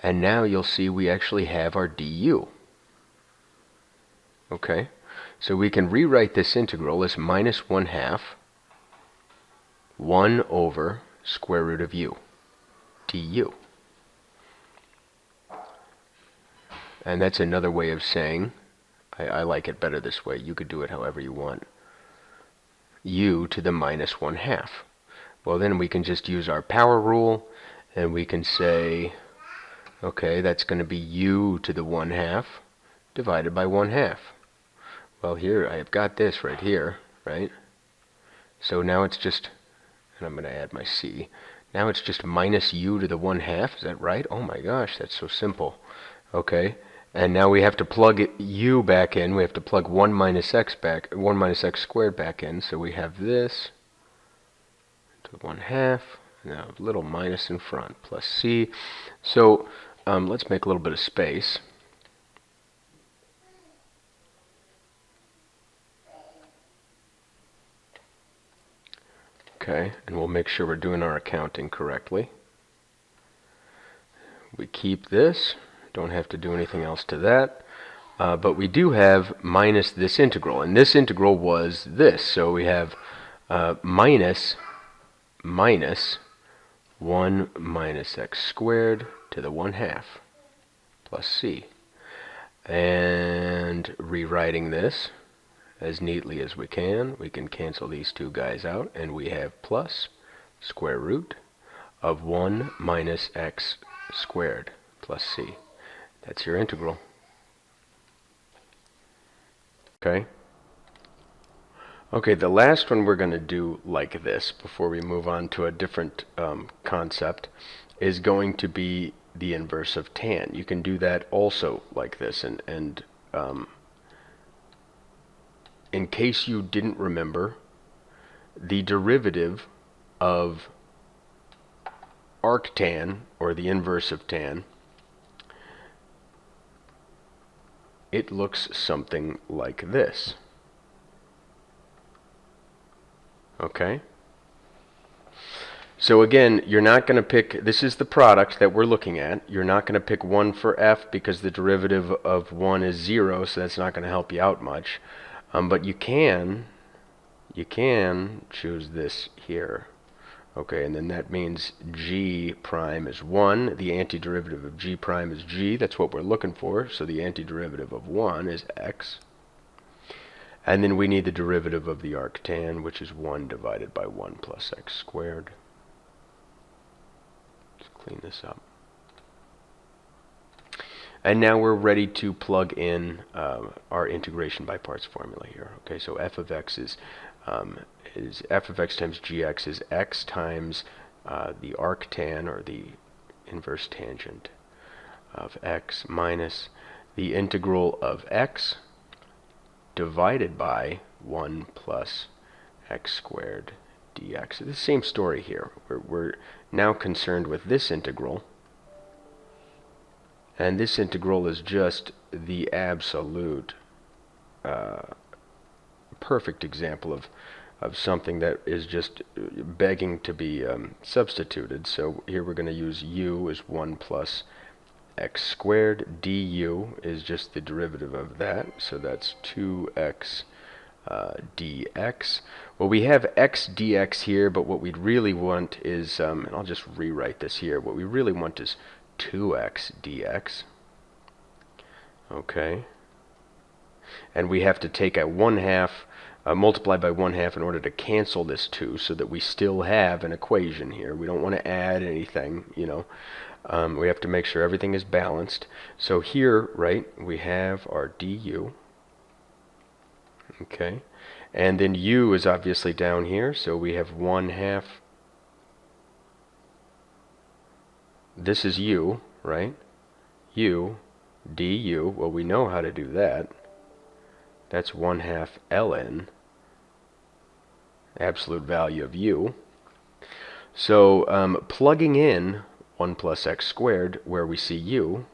And now you'll see we actually have our du. Okay, so we can rewrite this integral as minus 1/2 1 over square root of u du. And that's another way of saying, I like it better this way. You could do it however you want. U to the minus 1/2. Well, then we can just use our power rule, and we can say, okay, that's going to be u to the 1/2 divided by 1/2. Well, here I have got this right here, right? So now it's just, and I'm going to add my c. Now it's just minus u to the 1/2. Is that right? Oh my gosh, that's so simple. Okay, and now we have to plug u back in. We have to plug 1 minus x squared back in. So we have this to the 1/2. Now a little minus in front plus c. So let's make a little bit of space. Okay, and we'll make sure we're doing our accounting correctly. We keep this, don't have to do anything else to that, but we do have minus this integral, and this integral was this, so we have minus 1 minus x squared to the 1/2 plus c. And rewriting this as neatly as we can cancel these two guys out, and we have plus square root of 1 minus x squared plus c. That's your integral. Okay? Okay, the last one we're going to do like this before we move on to a different concept is going to be the inverse of tan. You can do that also like this, and in case you didn't remember, the derivative of arctan, or the inverse of tan, it looks something like this. Okay? So again, you're not going to pick, this is the product that we're looking at. You're not going to pick 1 for f because the derivative of 1 is 0, so that's not going to help you out much. But you can choose this here. Okay, and then that means g prime is 1. The antiderivative of g prime is g. That's what we're looking for. So the antiderivative of 1 is x. And then we need the derivative of the arctan, which is 1 divided by 1 plus x squared. Let's clean this up. And now we're ready to plug in our integration by parts formula here. Okay, so f of x is f of x times gx is x times the arctan, or the inverse tangent of x, minus the integral of x divided by 1 plus x squared dx. The same story here. We're now concerned with this integral. And this integral is just the absolute perfect example of something that is just begging to be substituted. So here we're going to use u as 1 plus x squared. Du is just the derivative of that. So that's 2x dx. Well, we have x dx here, but what we'd really want is, and I'll just rewrite this here, what we really want is 2x dx. Okay, and we have to take a 1/2 multiply by 1/2 in order to cancel this 2 so that we still have an equation here. We don't want to add anything, you know. We have to make sure everything is balanced. So here, right, we have our du. Okay. And then u is obviously down here, so we have 1/2. This is u, right? U du. Well, we know how to do that. That's 1/2 ln, absolute value of u. So plugging in 1 plus x squared where we see u,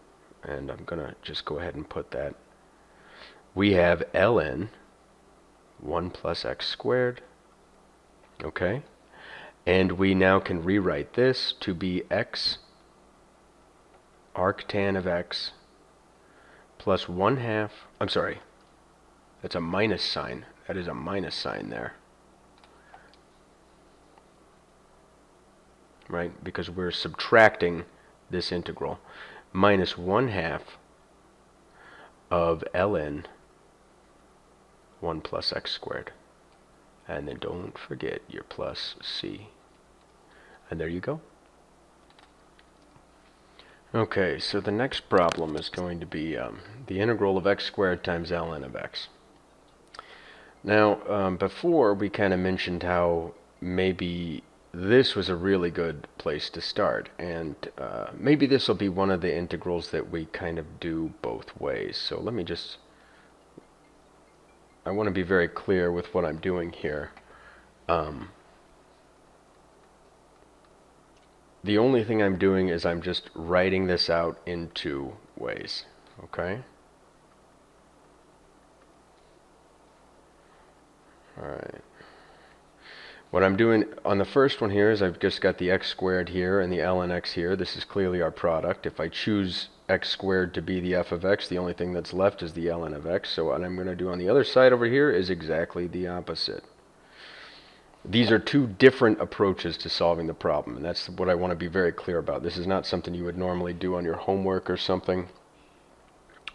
and I'm going to just go ahead and put that, we have ln 1 plus x squared, okay? And we now can rewrite this to be x arctan of x plus 1/2, I'm sorry, that's a minus sign. That is a minus sign there. Right? Because we're subtracting this integral. Minus 1/2 of ln 1 plus x squared. And then don't forget your plus c. And there you go. Okay, so the next problem is going to be the integral of x squared times ln of x. Now, before we kind of mentioned how maybe this was a really good place to start, and maybe this will be one of the integrals that we kind of do both ways. So let me just, I want to be very clear with what I'm doing here. The only thing I'm doing is I'm just writing this out in two ways, okay? Alright. What I'm doing on the first one here is I've just got the x squared here and the ln x here. This is clearly our product. If I choose x squared to be the f of x, the only thing that's left is the ln of x. So what I'm going to do on the other side over here is exactly the opposite. These are two different approaches to solving the problem, and that's what I want to be very clear about. This is not something you would normally do on your homework or something.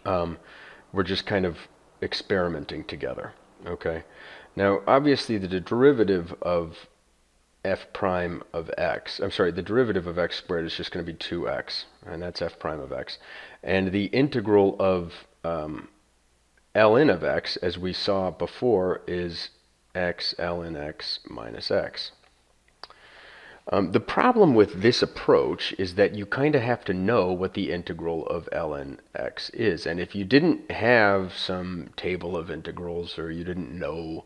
We're just kind of experimenting together, okay? Now, obviously, the derivative of f prime of x, I'm sorry, the derivative of x squared is just going to be 2x, and that's f prime of x. And the integral of ln of x, as we saw before, is x ln x minus x. The problem with this approach is that you kind of have to know what the integral of ln x is. And if you didn't have some table of integrals, or you didn't know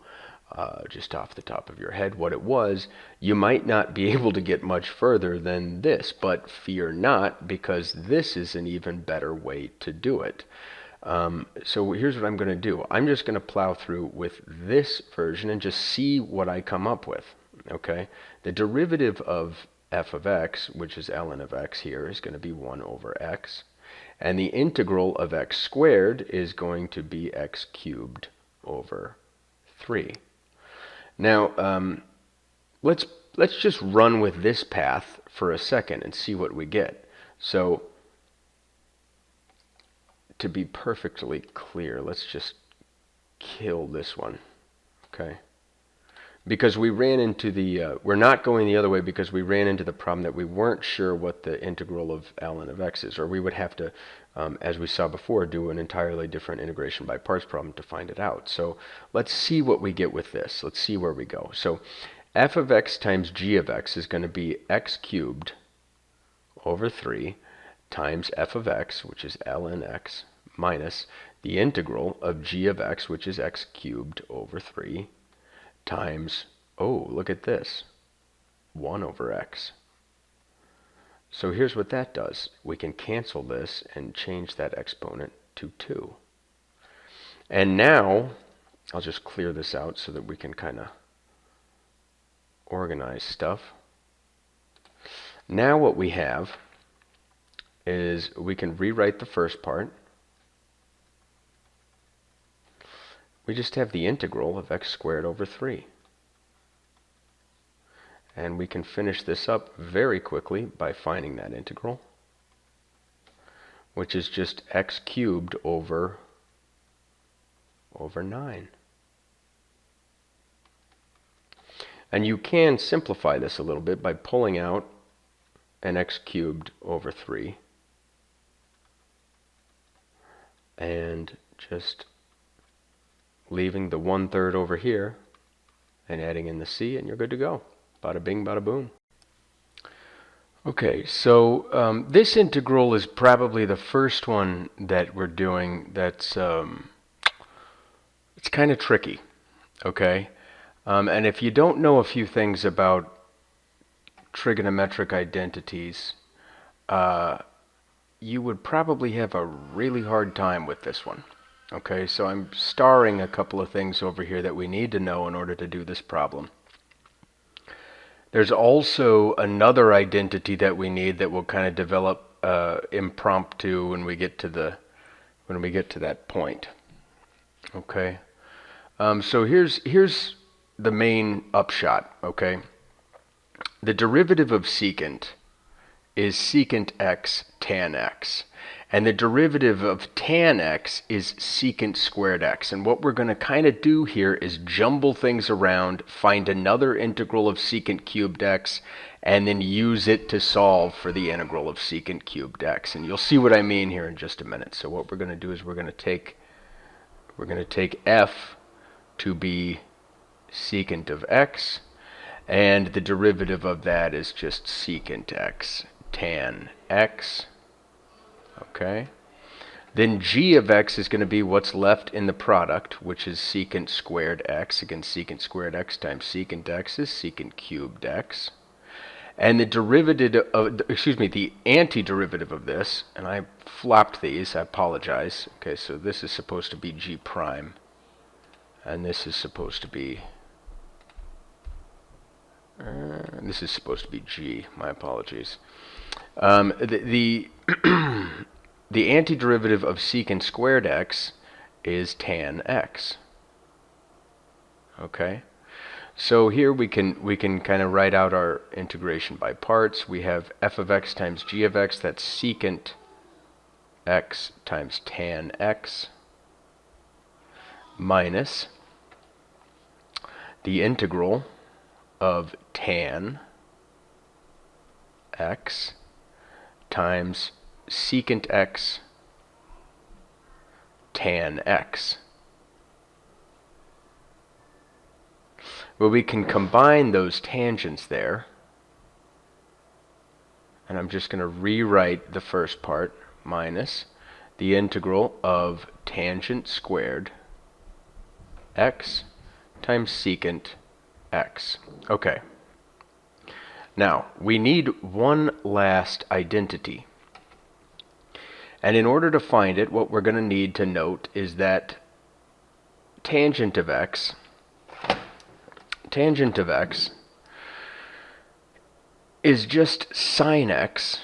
just off the top of your head what it was, you might not be able to get much further than this. But fear not, because this is an even better way to do it. So here's what I'm going to do. I'm just going to plow through with this version and just see what I come up with. Okay? The derivative of f of x, which is ln of x here, is going to be 1 over x. And the integral of x squared is going to be x cubed over 3. Now, let's just run with this path for a second and see what we get. So, to be perfectly clear, let's just kill this one, okay? Because we ran into the, we're not going the other way because we ran into the problem that we weren't sure what the integral of ln of x is, or we would have to, as we saw before, do an entirely different integration by parts problem to find it out. So let's see what we get with this. Let's see where we go. So f of x times g of x is going to be x cubed over 3 times f of x, which is ln x, minus the integral of g of x, which is x cubed over 3, times, oh, look at this, 1 over x. So here's what that does. We can cancel this and change that exponent to 2. And now, I'll just clear this out so that we can kind of organize stuff. Now what we have is we can rewrite the first part. We just have the integral of x squared over 3. And we can finish this up very quickly by finding that integral, which is just x cubed over 9. And you can simplify this a little bit by pulling out an x cubed over 3 and just leaving the 1/3 over here and adding in the c, and you're good to go. Bada bing, bada boom. Okay, so this integral is probably the first one that we're doing that's it's kind of tricky, okay? And if you don't know a few things about trigonometric identities, you would probably have a really hard time with this one. Okay, so I'm starring a couple of things over here that we need to know in order to do this problem. There's also another identity that we need that will kind of develop impromptu when we get to that point. Okay, so here's the main upshot. Okay, the derivative of secant is secant x tan x. And the derivative of tan x is secant squared x. And what we're going to kind of do here is jumble things around, find another integral of secant cubed x, and then use it to solve for the integral of secant cubed x. And you'll see what I mean here in just a minute. So what we're going to do is we're going to take f to be secant of x, and the derivative of that is just secant x tan x. Okay, then g of x is going to be what's left in the product, which is secant squared x. Again, secant squared x times secant x is secant cubed x. And the derivative of, the antiderivative of this, and I flopped these, I apologize. Okay, so this is supposed to be g prime, and this is supposed to be g, my apologies. The antiderivative of secant squared x is tan x. Okay, so here we can kind of write out our integration by parts. We have f of x times g of x, that's secant x times tan x, minus the integral of tan x times secant x tan x. Well, we can combine those tangents there, and I'm just going to rewrite the first part, minus the integral of tangent squared x times secant x. Okay. Now, we need one last identity. And in order to find it, what we're going to need to note is that tangent of x is just sine x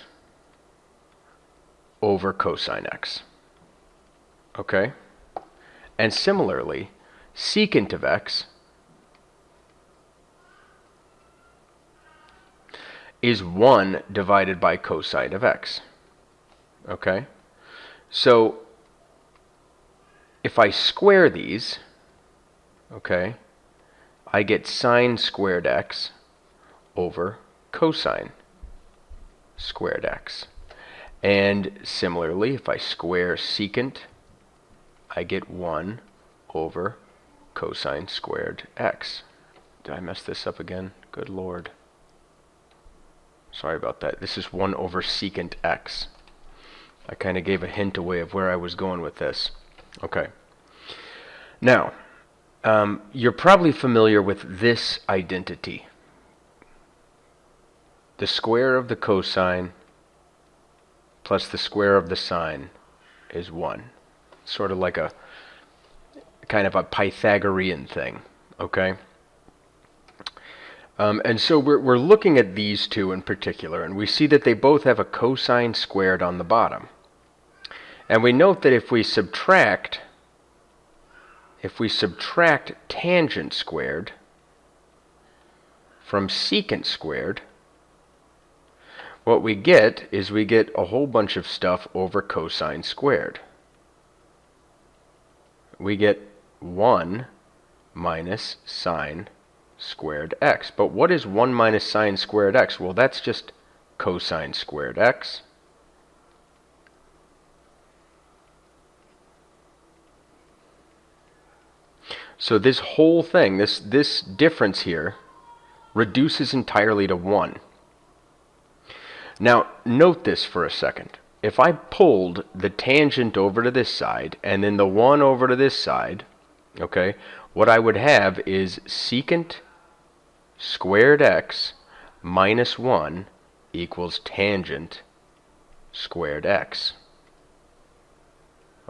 over cosine x. Okay? And similarly, secant of x is 1 divided by cosine of x. Okay? So if I square these, okay, I get sine squared x over cosine squared x. And similarly, if I square secant, I get 1 over cosine squared x. Did I mess this up again? Good Lord. Sorry about that. This is 1 over secant x. I kind of gave a hint away of where I was going with this. Okay. Now, you're probably familiar with this identity. The square of the cosine plus the square of the sine is 1. Sort of like a kind of a Pythagorean thing. Okay? And so we're looking at these two in particular, and we see that they both have a cosine squared on the bottom. And we note that if we subtract tangent squared from secant squared, what we get is we get a whole bunch of stuff over cosine squared. We get 1 minus sine squared x. But what is 1 minus sine squared x? Well, that's just cosine squared x. So this whole thing, this difference here, reduces entirely to 1. Now, note this for a second. If I pulled the tangent over to this side and then the 1 over to this side, okay, what I would have is secant squared x minus 1 equals tangent squared x.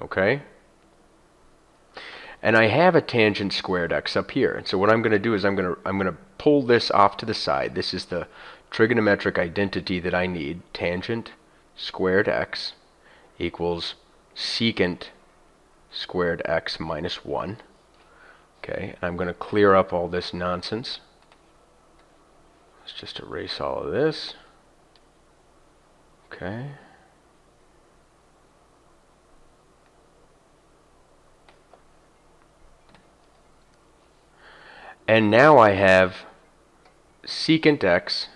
Okay? And I have a tangent squared x up here. And so what I'm going to do is I'm going to pull this off to the side. This is the trigonometric identity that I need. Tangent squared x equals secant squared x minus 1. Okay, and I'm going to clear up all this nonsense. Let's just erase all of this. Okay. And now I have secant x.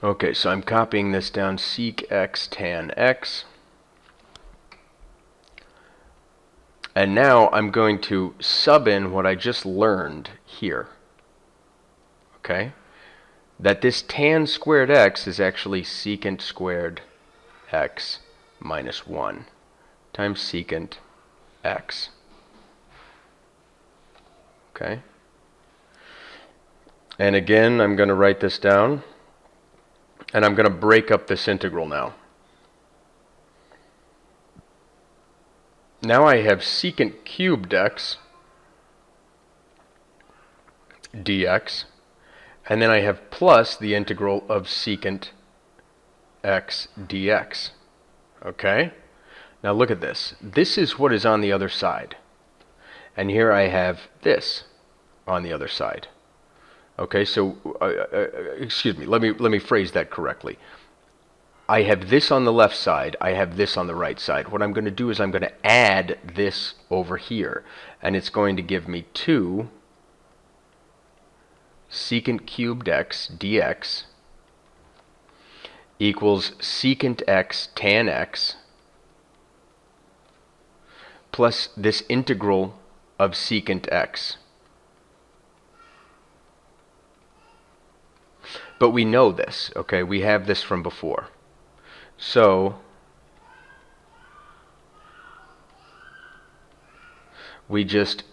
Okay, so I'm copying this down, sec x tan x. And now I'm going to sub in what I just learned here. Okay? That this tan squared x is actually secant squared x minus 1 times secant x. Okay? And again, I'm going to write this down. And I'm going to break up this integral now. Now I have secant cubed x dx, and then I have plus the integral of secant x dx. Okay? Now look at this. This is what is on the other side. And here I have this on the other side. Okay, so, excuse me, let me phrase that correctly. I have this on the left side, I have this on the right side. What I'm going to do is I'm going to add this over here, and it's going to give me 2 secant cubed x dx equals secant x tan x plus this integral of secant x. But we know this, okay? We have this from before. So we just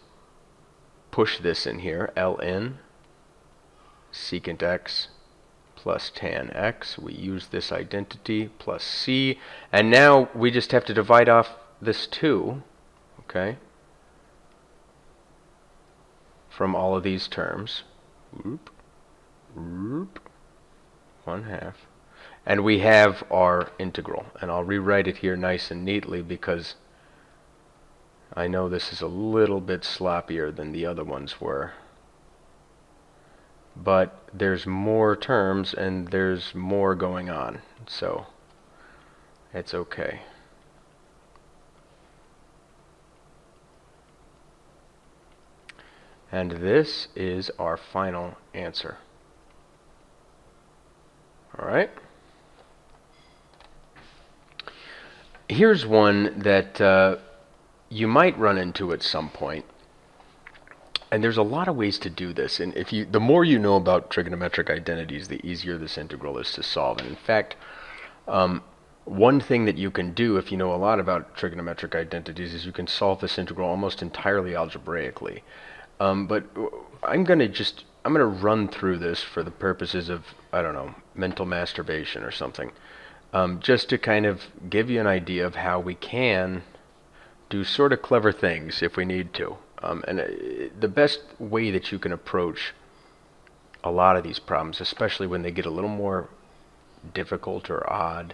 push this in here, ln secant x plus tan x. We use this identity plus c. And now we just have to divide off this 2, okay, from all of these terms. Whoop, whoop. 1/2, and we have our integral, and I'll rewrite it here nice and neatly because I know this is a little bit sloppier than the other ones were, but there's more terms and there's more going on, so it's okay. And this is our final answer. All right. Here's one that you might run into at some point, and there's a lot of ways to do this. And the more you know about trigonometric identities, the easier this integral is to solve. And in fact, one thing that you can do if you know a lot about trigonometric identities is you can solve this integral almost entirely algebraically. But I'm going to run through this for the purposes of, I don't know, mental masturbation or something, just to kind of give you an idea of how we can do sort of clever things if we need to. The best way that you can approach a lot of these problems, especially when they get a little more difficult or odd,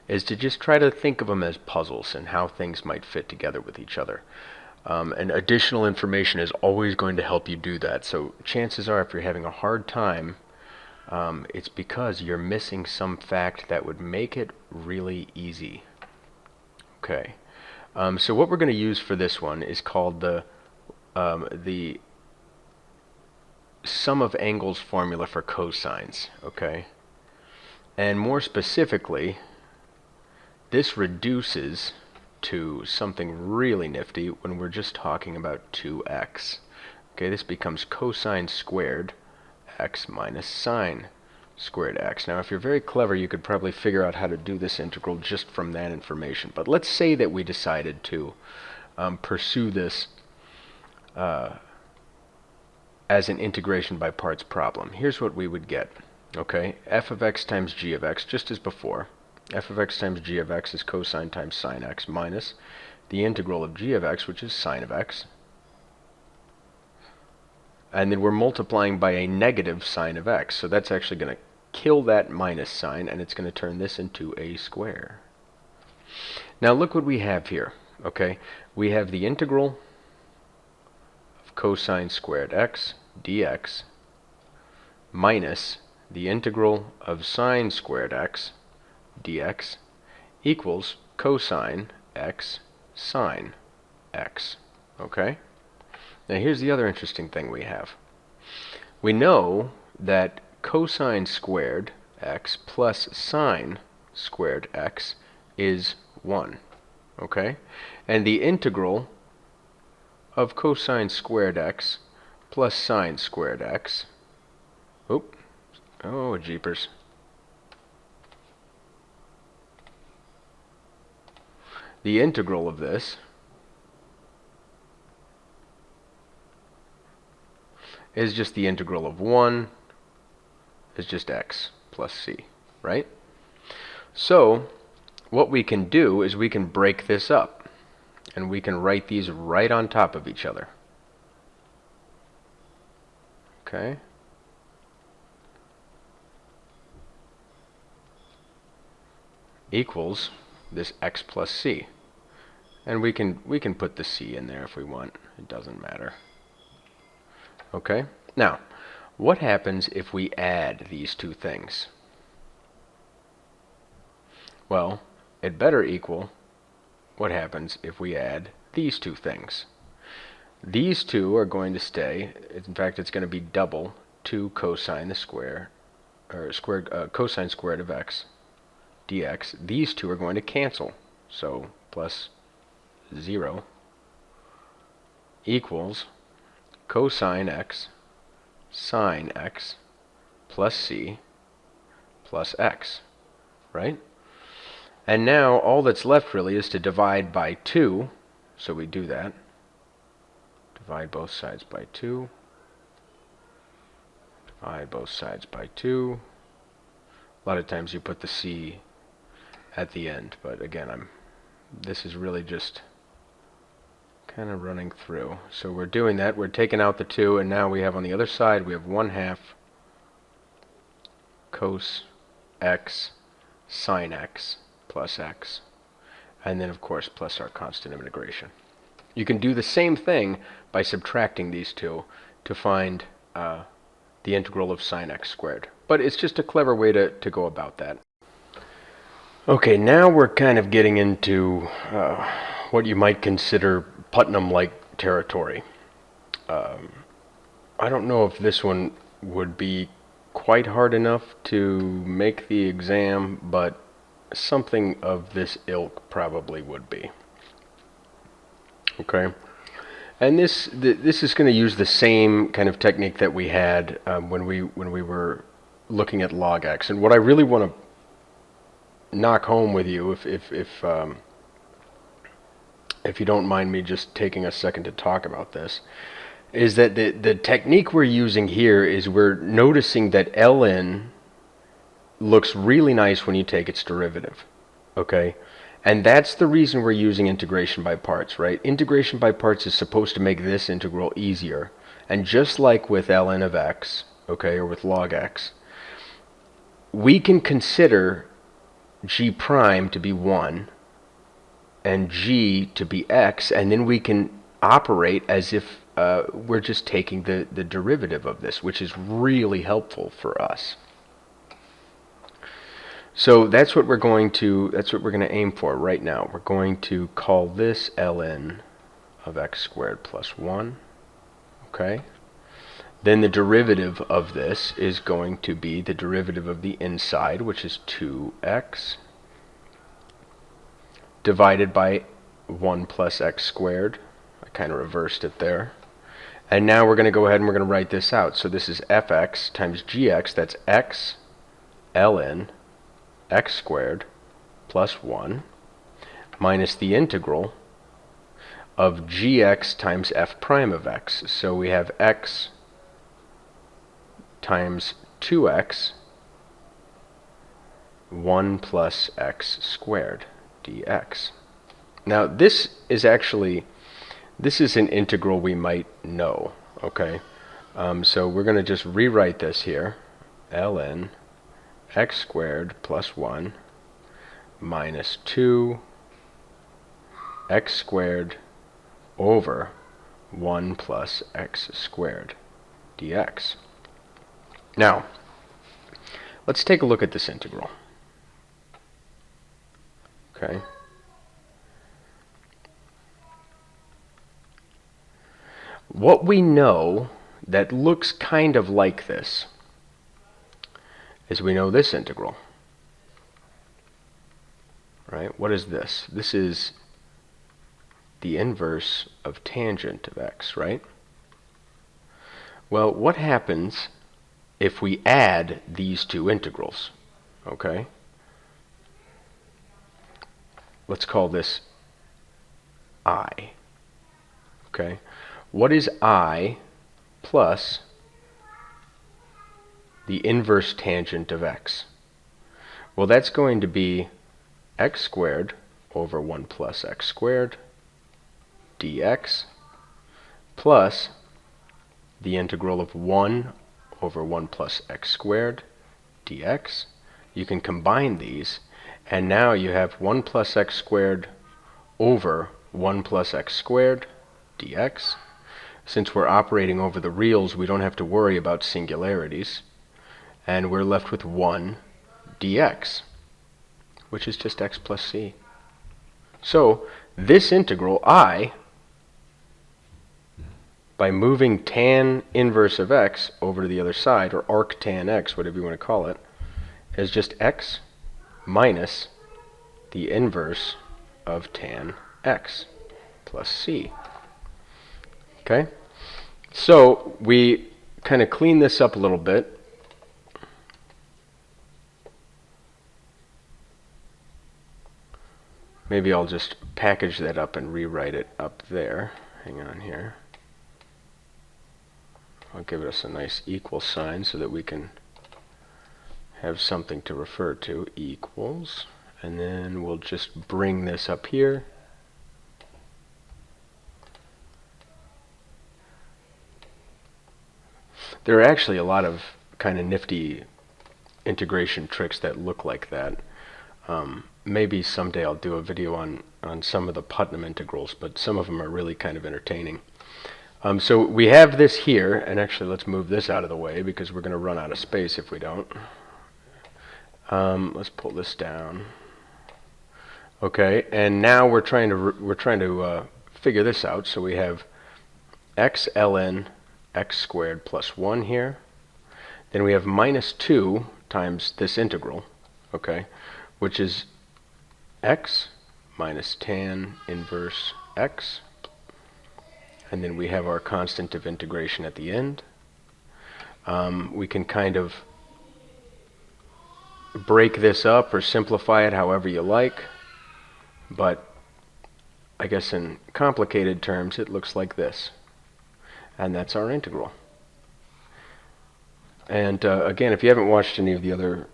is to just try to think of them as puzzles and how things might fit together with each other. And additional information is always going to help you do that. So chances are if you're having a hard time, it's because you're missing some fact that would make it really easy. Okay. So what we're going to use for this one is called the the sum of angles formula for cosines, okay? And more specifically, this reduces to something really nifty when we're just talking about 2x. Okay, this becomes cosine squared x minus sine squared x. Now, if you're very clever, you could probably figure out how to do this integral just from that information. But let's say that we decided to pursue this as an integration by parts problem. Here's what we would get. Okay, f of x times g of x, just as before. F of x times g of x is cosine times sine x minus the integral of g of x, which is sine of x. And then we're multiplying by a negative sine of x. So that's actually going to kill that minus sign, and it's going to turn this into a square. Now look what we have here. Okay, we have the integral of cosine squared x dx minus the integral of sine squared x dx equals cosine x sine x. Okay? Now here's the other interesting thing we have. We know that cosine squared x plus sine squared x is 1. Okay? And the integral of cosine squared x plus sine squared x, oh jeepers, the integral of this is just the integral of 1 is just x plus c, right? So what we can do is we can break this up, and we can write these right on top of each other. Okay? Equals this x plus c. And we can put the c in there if we want. It doesn't matter. Okay? Now, what happens if we add these two things? Well, it better equal what happens if we add these two things. These two are going to stay. In fact, it's going to be double 2 cosine the square, or cosine squared of x dx. These two are going to cancel. So plus 0 equals cosine x sine x plus c plus x, right? And now all that's left really is to divide by 2. So we do that. Divide both sides by 2. Divide both sides by 2. A lot of times you put the c at the end, but again, this is really just kind of running through. So we're doing that. We're taking out the 2, and now we have on the other side, we have 1/2 cos x sine x plus x, and then of course plus our constant of integration. You can do the same thing by subtracting these two to find the integral of sine x squared. But it's just a clever way to go about that. Okay, now we're kind of getting into what you might consider Putnam-like territory. I don't know if this one would be quite hard enough to make the exam, but something of this ilk probably would be. Okay, and this is going to use the same kind of technique that we had when we were looking at log x. And what I really want to knock home with you, if you don't mind me just taking a second to talk about this, is that the technique we're using here is we're noticing that ln looks really nice when you take its derivative, okay? And that's the reason we're using integration by parts, right? Integration by parts is supposed to make this integral easier. And just like with ln of x, okay, or with log x, we can consider g prime to be 1 and g to be x, and then we can operate as if we're just taking the derivative of this, which is really helpful for us. So that's what we're going to aim for right now. We're going to call this ln of x squared plus 1, okay? Then the derivative of this is going to be the derivative of the inside, which is 2x, divided by 1 plus x squared. I kind of reversed it there. And now we're going to go ahead and we're going to write this out. So this is fx times gx, that's x ln x squared plus 1 minus the integral of gx times f prime of x. So we have x times 2x 1 plus x squared dx. Now this is an integral we might know, okay? So we're going to just rewrite this here. Ln x squared plus 1 minus 2 x squared over 1 plus x squared dx. Now, let's take a look at this integral. Okay. What we know that looks kind of like this is we know this integral. Right? What is this? This is the inverse of tangent of x, right? Well, what happens if we add these two integrals? Okay? Let's call this I. Okay? What is I plus the inverse tangent of x? Well, that's going to be x squared over 1 plus x squared dx plus the integral of 1 over 1 plus x squared dx. You can combine these, and now you have 1 plus x squared over 1 plus x squared dx. Since we're operating over the reals, we don't have to worry about singularities, and we're left with 1 dx, which is just x plus c. So this integral, I, by moving tan inverse of x over to the other side, or arctan x, whatever you want to call it, is just x minus the inverse of tan x plus c. Okay? So we kind of clean this up a little bit. Maybe I'll just package that up and rewrite it up there. Hang on here. I'll give us a nice equal sign so that we can have something to refer to. Equals. And then we'll just bring this up here. There are actually a lot of kind of nifty integration tricks that look like that. Maybe someday I'll do a video on some of the Putnam integrals, but some of them are really kind of entertaining. So we have this here, and actually let's move this out of the way because we're going to run out of space if we don't. Let's pull this down. Okay, and now we're trying to figure this out. So we have x ln x squared plus 1 here. Then we have minus 2 times this integral, okay, which is x minus tan inverse x. And then we have our constant of integration at the end. We can kind of break this up or simplify it however you like, but I guess in complicated terms it looks like this. And that's our integral. And again, if you haven't watched any of the other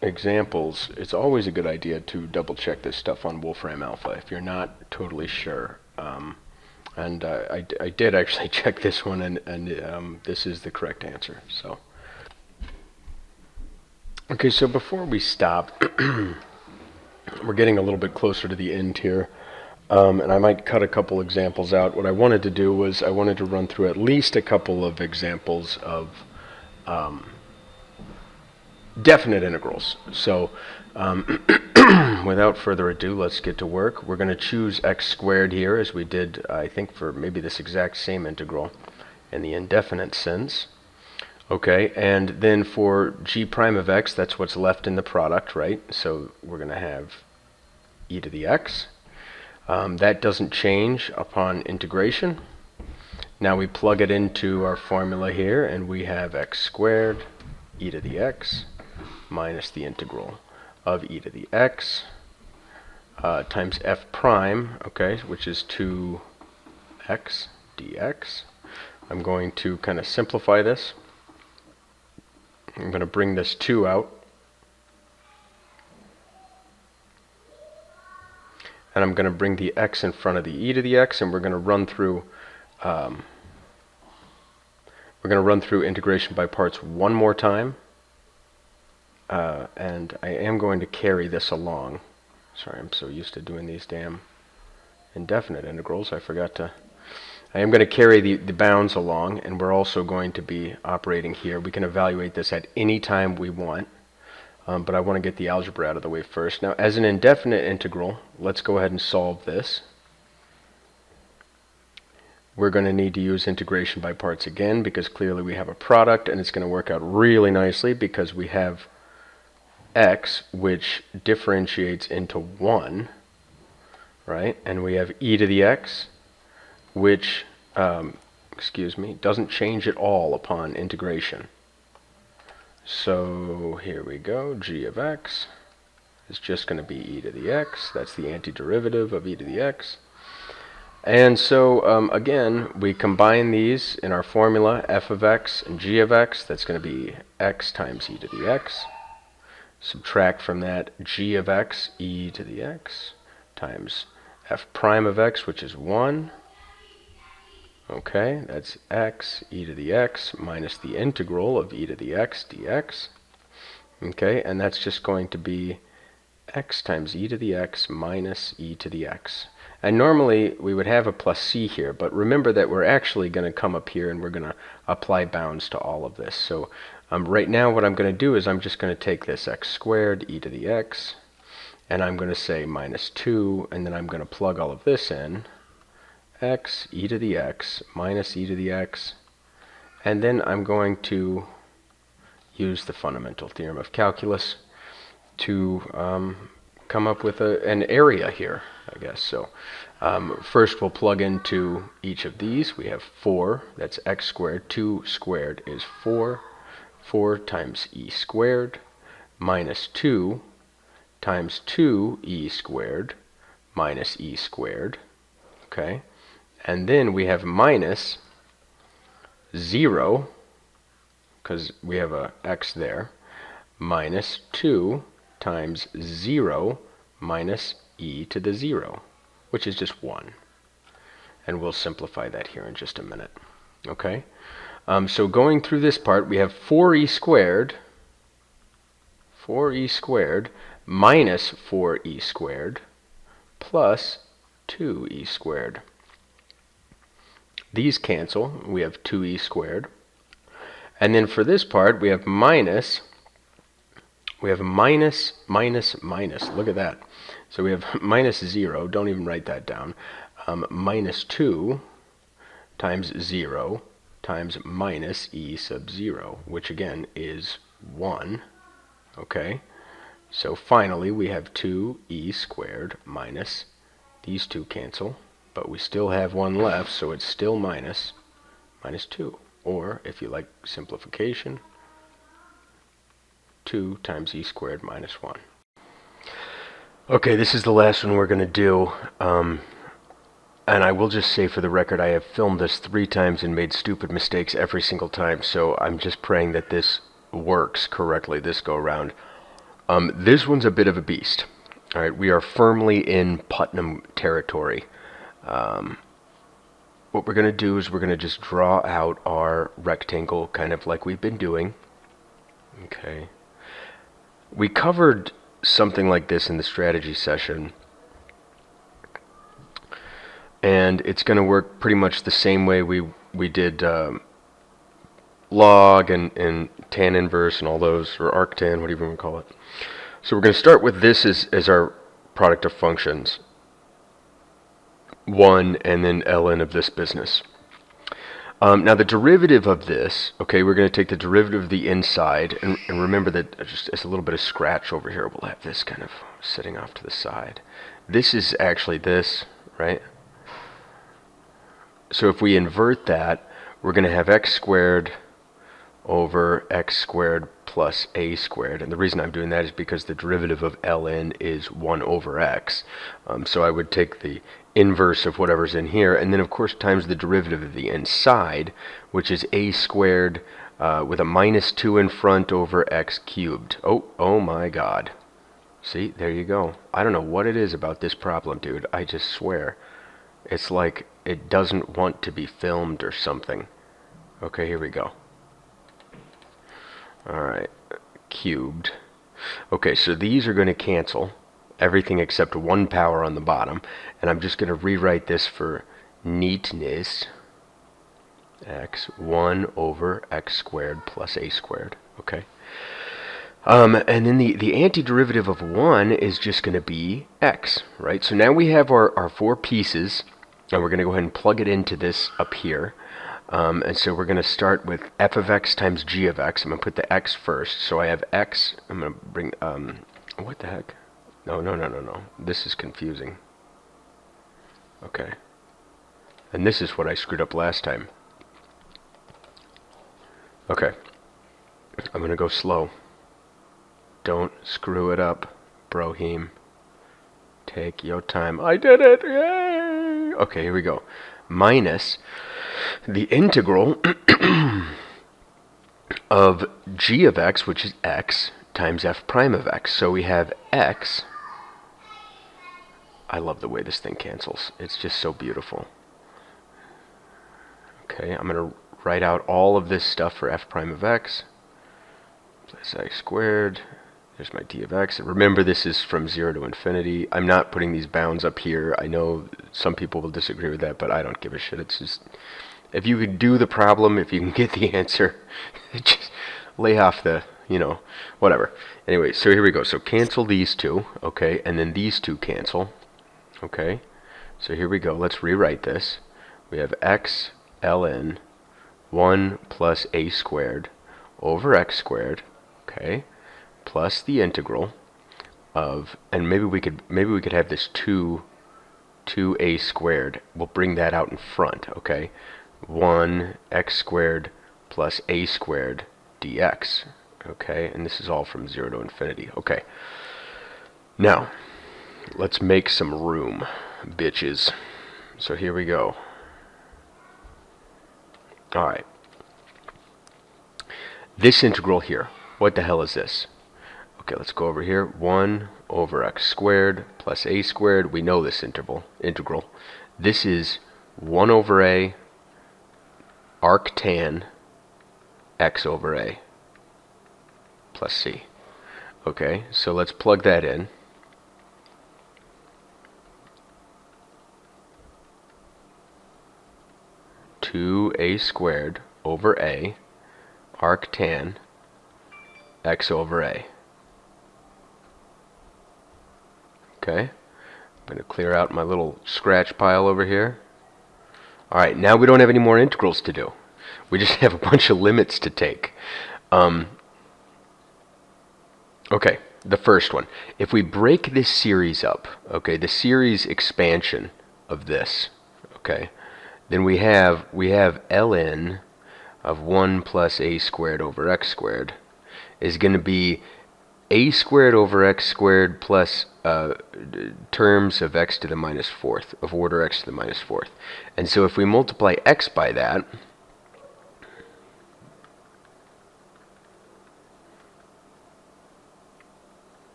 examples, it's always a good idea to double check this stuff on Wolfram Alpha if you're not totally sure. And I did actually check this one, and this is the correct answer. So, okay, so before we stop, we're getting a little bit closer to the end here, and I might cut a couple examples out. What I wanted to do was I wanted to run through at least a couple of examples of definite integrals. So without further ado, let's get to work. We're going to choose x squared here, as we did, I think, for maybe this exact same integral. in the indefinite sense. Okay, and then for g prime of x, that's what's left in the product, right? So we're going to have e to the x. That doesn't change upon integration. Now we plug it into our formula here, and we have x squared e to the x minus the integral of e to the x times f prime, okay, which is 2x dx. I'm going to kind of simplify this. I'm going to bring this 2 out. And I'm going to bring the x in front of the e to the x, and we're going to run through integration by parts one more time. And I am going to carry this along. Sorry, I'm so used to doing these damn indefinite integrals, I am going to carry the bounds along, and we're also going to be operating here. We can evaluate this at any time we want, but I want to get the algebra out of the way first. Now, as an indefinite integral, let's go ahead and solve this. We're going to need to use integration by parts again, because clearly we have a product, and it's going to work out really nicely because we have x, which differentiates into 1, right? And we have e to the x, which, doesn't change at all upon integration. So here we go. G of x is just going to be e to the x. That's the antiderivative of e to the x. And so, again, we combine these in our formula, f of x and g of x. That's going to be x times e to the x. Subtract from that g of x, e to the x, times f prime of x, which is 1. Okay, that's x e to the x minus the integral of e to the x dx. Okay, and that's just going to be x times e to the x minus e to the x. And normally we would have a plus c here, but remember that we're actually going to come up here and we're going to apply bounds to all of this. So right now what I'm going to do is I'm just going to take this x squared e to the x, and I'm going to say minus 2, and then I'm going to plug all of this in. X e to the x minus e to the x, and then I'm going to use the fundamental theorem of calculus to come up with an area here, I guess. So first we'll plug into each of these. We have 4, that's x squared. 2 squared is 4. 4 times e squared minus 2 times 2e squared minus e squared. Okay. And then we have minus 0, because we have a x there, minus 2 times 0 minus e to the 0, which is just 1. And we'll simplify that here in just a minute. Okay? So going through this part, we have 4e squared minus 4e squared plus 2e squared. These cancel. We have 2e squared. And then for this part, we have minus. Look at that. So we have minus 0. Don't even write that down. Minus 2 times 0 times minus e sub 0, which again is 1. Okay? So finally, we have 2e squared minus, these two cancel, but we still have 1 left, so it's still minus 2. Or, if you like simplification, 2 times e squared minus 1. Okay, this is the last one we're going to do. And I will just say for the record, I have filmed this 3 times and made stupid mistakes every single time, so I'm just praying that this works correctly this go around. This one's a bit of a beast. All right, we are firmly in Putnam territory. What we're going to do is we're going to just draw out our rectangle kind of like we've been doing. Okay. We covered something like this in the strategy session, and it's going to work pretty much the same way we did log and tan inverse and all those, or arctan, whatever you want to call it. So we're going to start with this as our product of functions, 1 and then ln of this business. Now the derivative of this, okay, we're going to take the derivative of the inside, and remember that just as a little bit of scratch over here, we'll have this kind of sitting off to the side. This is actually this, right? So if we invert that, we're going to have x squared over x squared plus a squared. And the reason I'm doing that is because the derivative of ln is 1 over x. So I would take the inverse of whatever's in here, and then of course times the derivative of the inside, which is a squared with a minus 2 in front over x cubed. Oh my god. See, there you go. I don't know what it is about this problem, dude. I just swear. It's like it doesn't want to be filmed or something. Okay, here we go. Alright, cubed. Okay, so these are going to cancel everything except 1 power on the bottom, and I'm just going to rewrite this for neatness. X 1 over x squared plus a squared. Okay. And then the antiderivative of 1 is just going to be x, right? So now we have our 4 pieces, and we're going to go ahead and plug it into this up here. And so we're going to start with f of x times g of x. I'm going to put the x first. So I have x. I'm going to bring, what the heck? No. This is confusing. Okay. And this is what I screwed up last time. Okay. I'm going to go slow. Don't screw it up, Brohim. Take your time. I did it! Yay! Okay, here we go. Minus the integral of g of x, which is x, times f prime of x. So we have x. I love the way this thing cancels. It's just so beautiful. Okay, I'm going to write out all of this stuff for f prime of x. Plus x squared. There's my d of x. And remember, this is from 0 to infinity. I'm not putting these bounds up here. I know some people will disagree with that, but I don't give a shit. It's just, if you can do the problem, if you can get the answer, just lay off the, whatever. Anyway, so here we go. So cancel these two, okay, and then these two cancel, okay. So here we go. Let's rewrite this. We have x ln 1 plus a squared over x squared, okay, plus the integral of, and maybe we could have this 2a squared. We'll bring that out in front, okay? 1 x squared plus a squared dx, okay? And this is all from 0 to infinity, okay? Now, let's make some room, bitches. So here we go. Alright. This integral here, what the hell is this? Okay, let's go over here. 1 over x squared plus a squared. We know this integral. This is 1 over a arctan x over a plus c. Okay, so let's plug that in. Two a squared over a arctan x over a. Okay, I'm going to clear out my little scratch pile over here. Alright, now we don't have any more integrals to do. We just have a bunch of limits to take. Okay, the first one. If we break this series up, okay, the series expansion of this, okay, then we have ln of 1 plus a squared over x squared is going to be a squared over x squared plus terms of x to the minus fourth, of order x to the minus fourth. And so if we multiply x by that,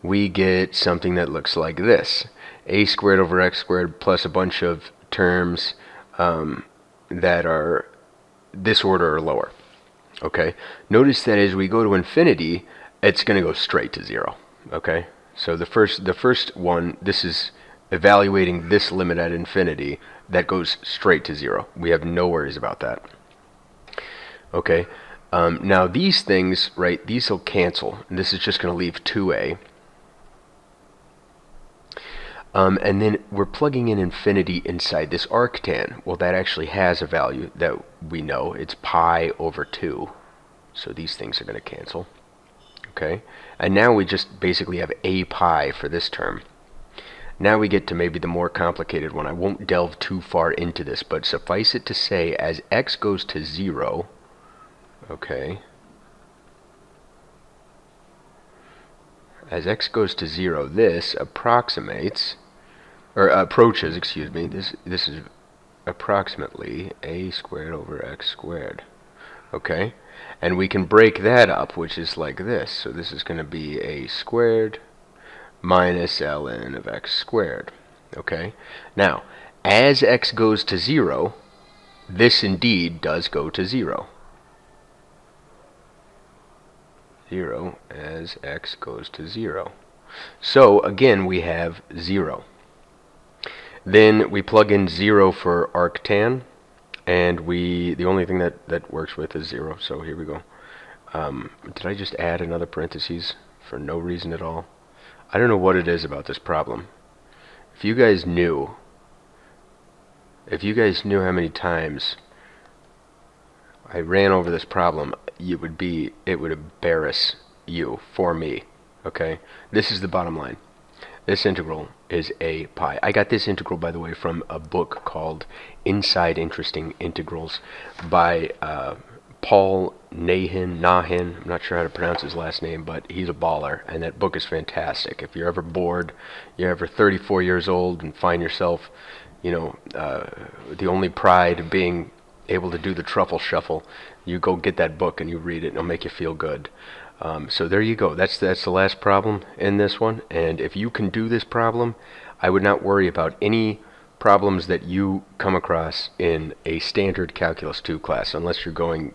we get something that looks like this. A squared over x squared plus a bunch of terms that are this order or lower. Okay? Notice that as we go to infinity, it's going to go straight to 0. Okay? So the first one, this is evaluating this limit at infinity, that goes straight to 0. We have no worries about that. Okay? Now these things, right, these will cancel. And this is just going to leave 2a. And then we're plugging in infinity inside this arctan. Well, that actually has a value that we know. It's pi over 2. So these things are going to cancel. Okay? And now we just basically have a pi for this term. Now we get to maybe the more complicated one. I won't delve too far into this, but suffice it to say, as x goes to 0, okay, as x goes to 0, this approximates, or approaches, excuse me, this is approximately a squared over x squared, okay? And we can break that up, which is like this. So this is going to be a squared minus ln of x squared, okay? Now, as x goes to 0, this indeed does go to 0. 0 as x goes to 0. So, again, we have 0. Then we plug in 0 for arctan, and the only thing that works with is 0, so here we go. Did I just add another parentheses for no reason at all? I don't know what it is about this problem. If you guys knew how many times I ran over this problem, it would embarrass you for me. Okay? This is the bottom line. This integral is a pi. I got this integral, by the way, from a book called Inside Interesting Integrals by Paul Nahin. I'm not sure how to pronounce his last name, but he's a baller, and that book is fantastic. If you're ever bored, you're ever 34 years old and find yourself, the only pride of being able to do the truffle shuffle, you go get that book and you read it, and it'll make you feel good. So there you go. That's the last problem in this one, and if you can do this problem, I would not worry about any problems that you come across in a standard Calculus 2 class, unless you're going,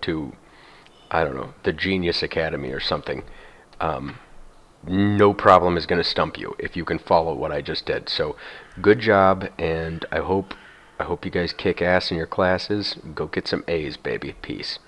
to, I don't know, the Genius Academy or something. No problem is going to stump you if you can follow what I just did. So, good job, and I hope you guys kick ass in your classes. Go get some A's, baby. Peace.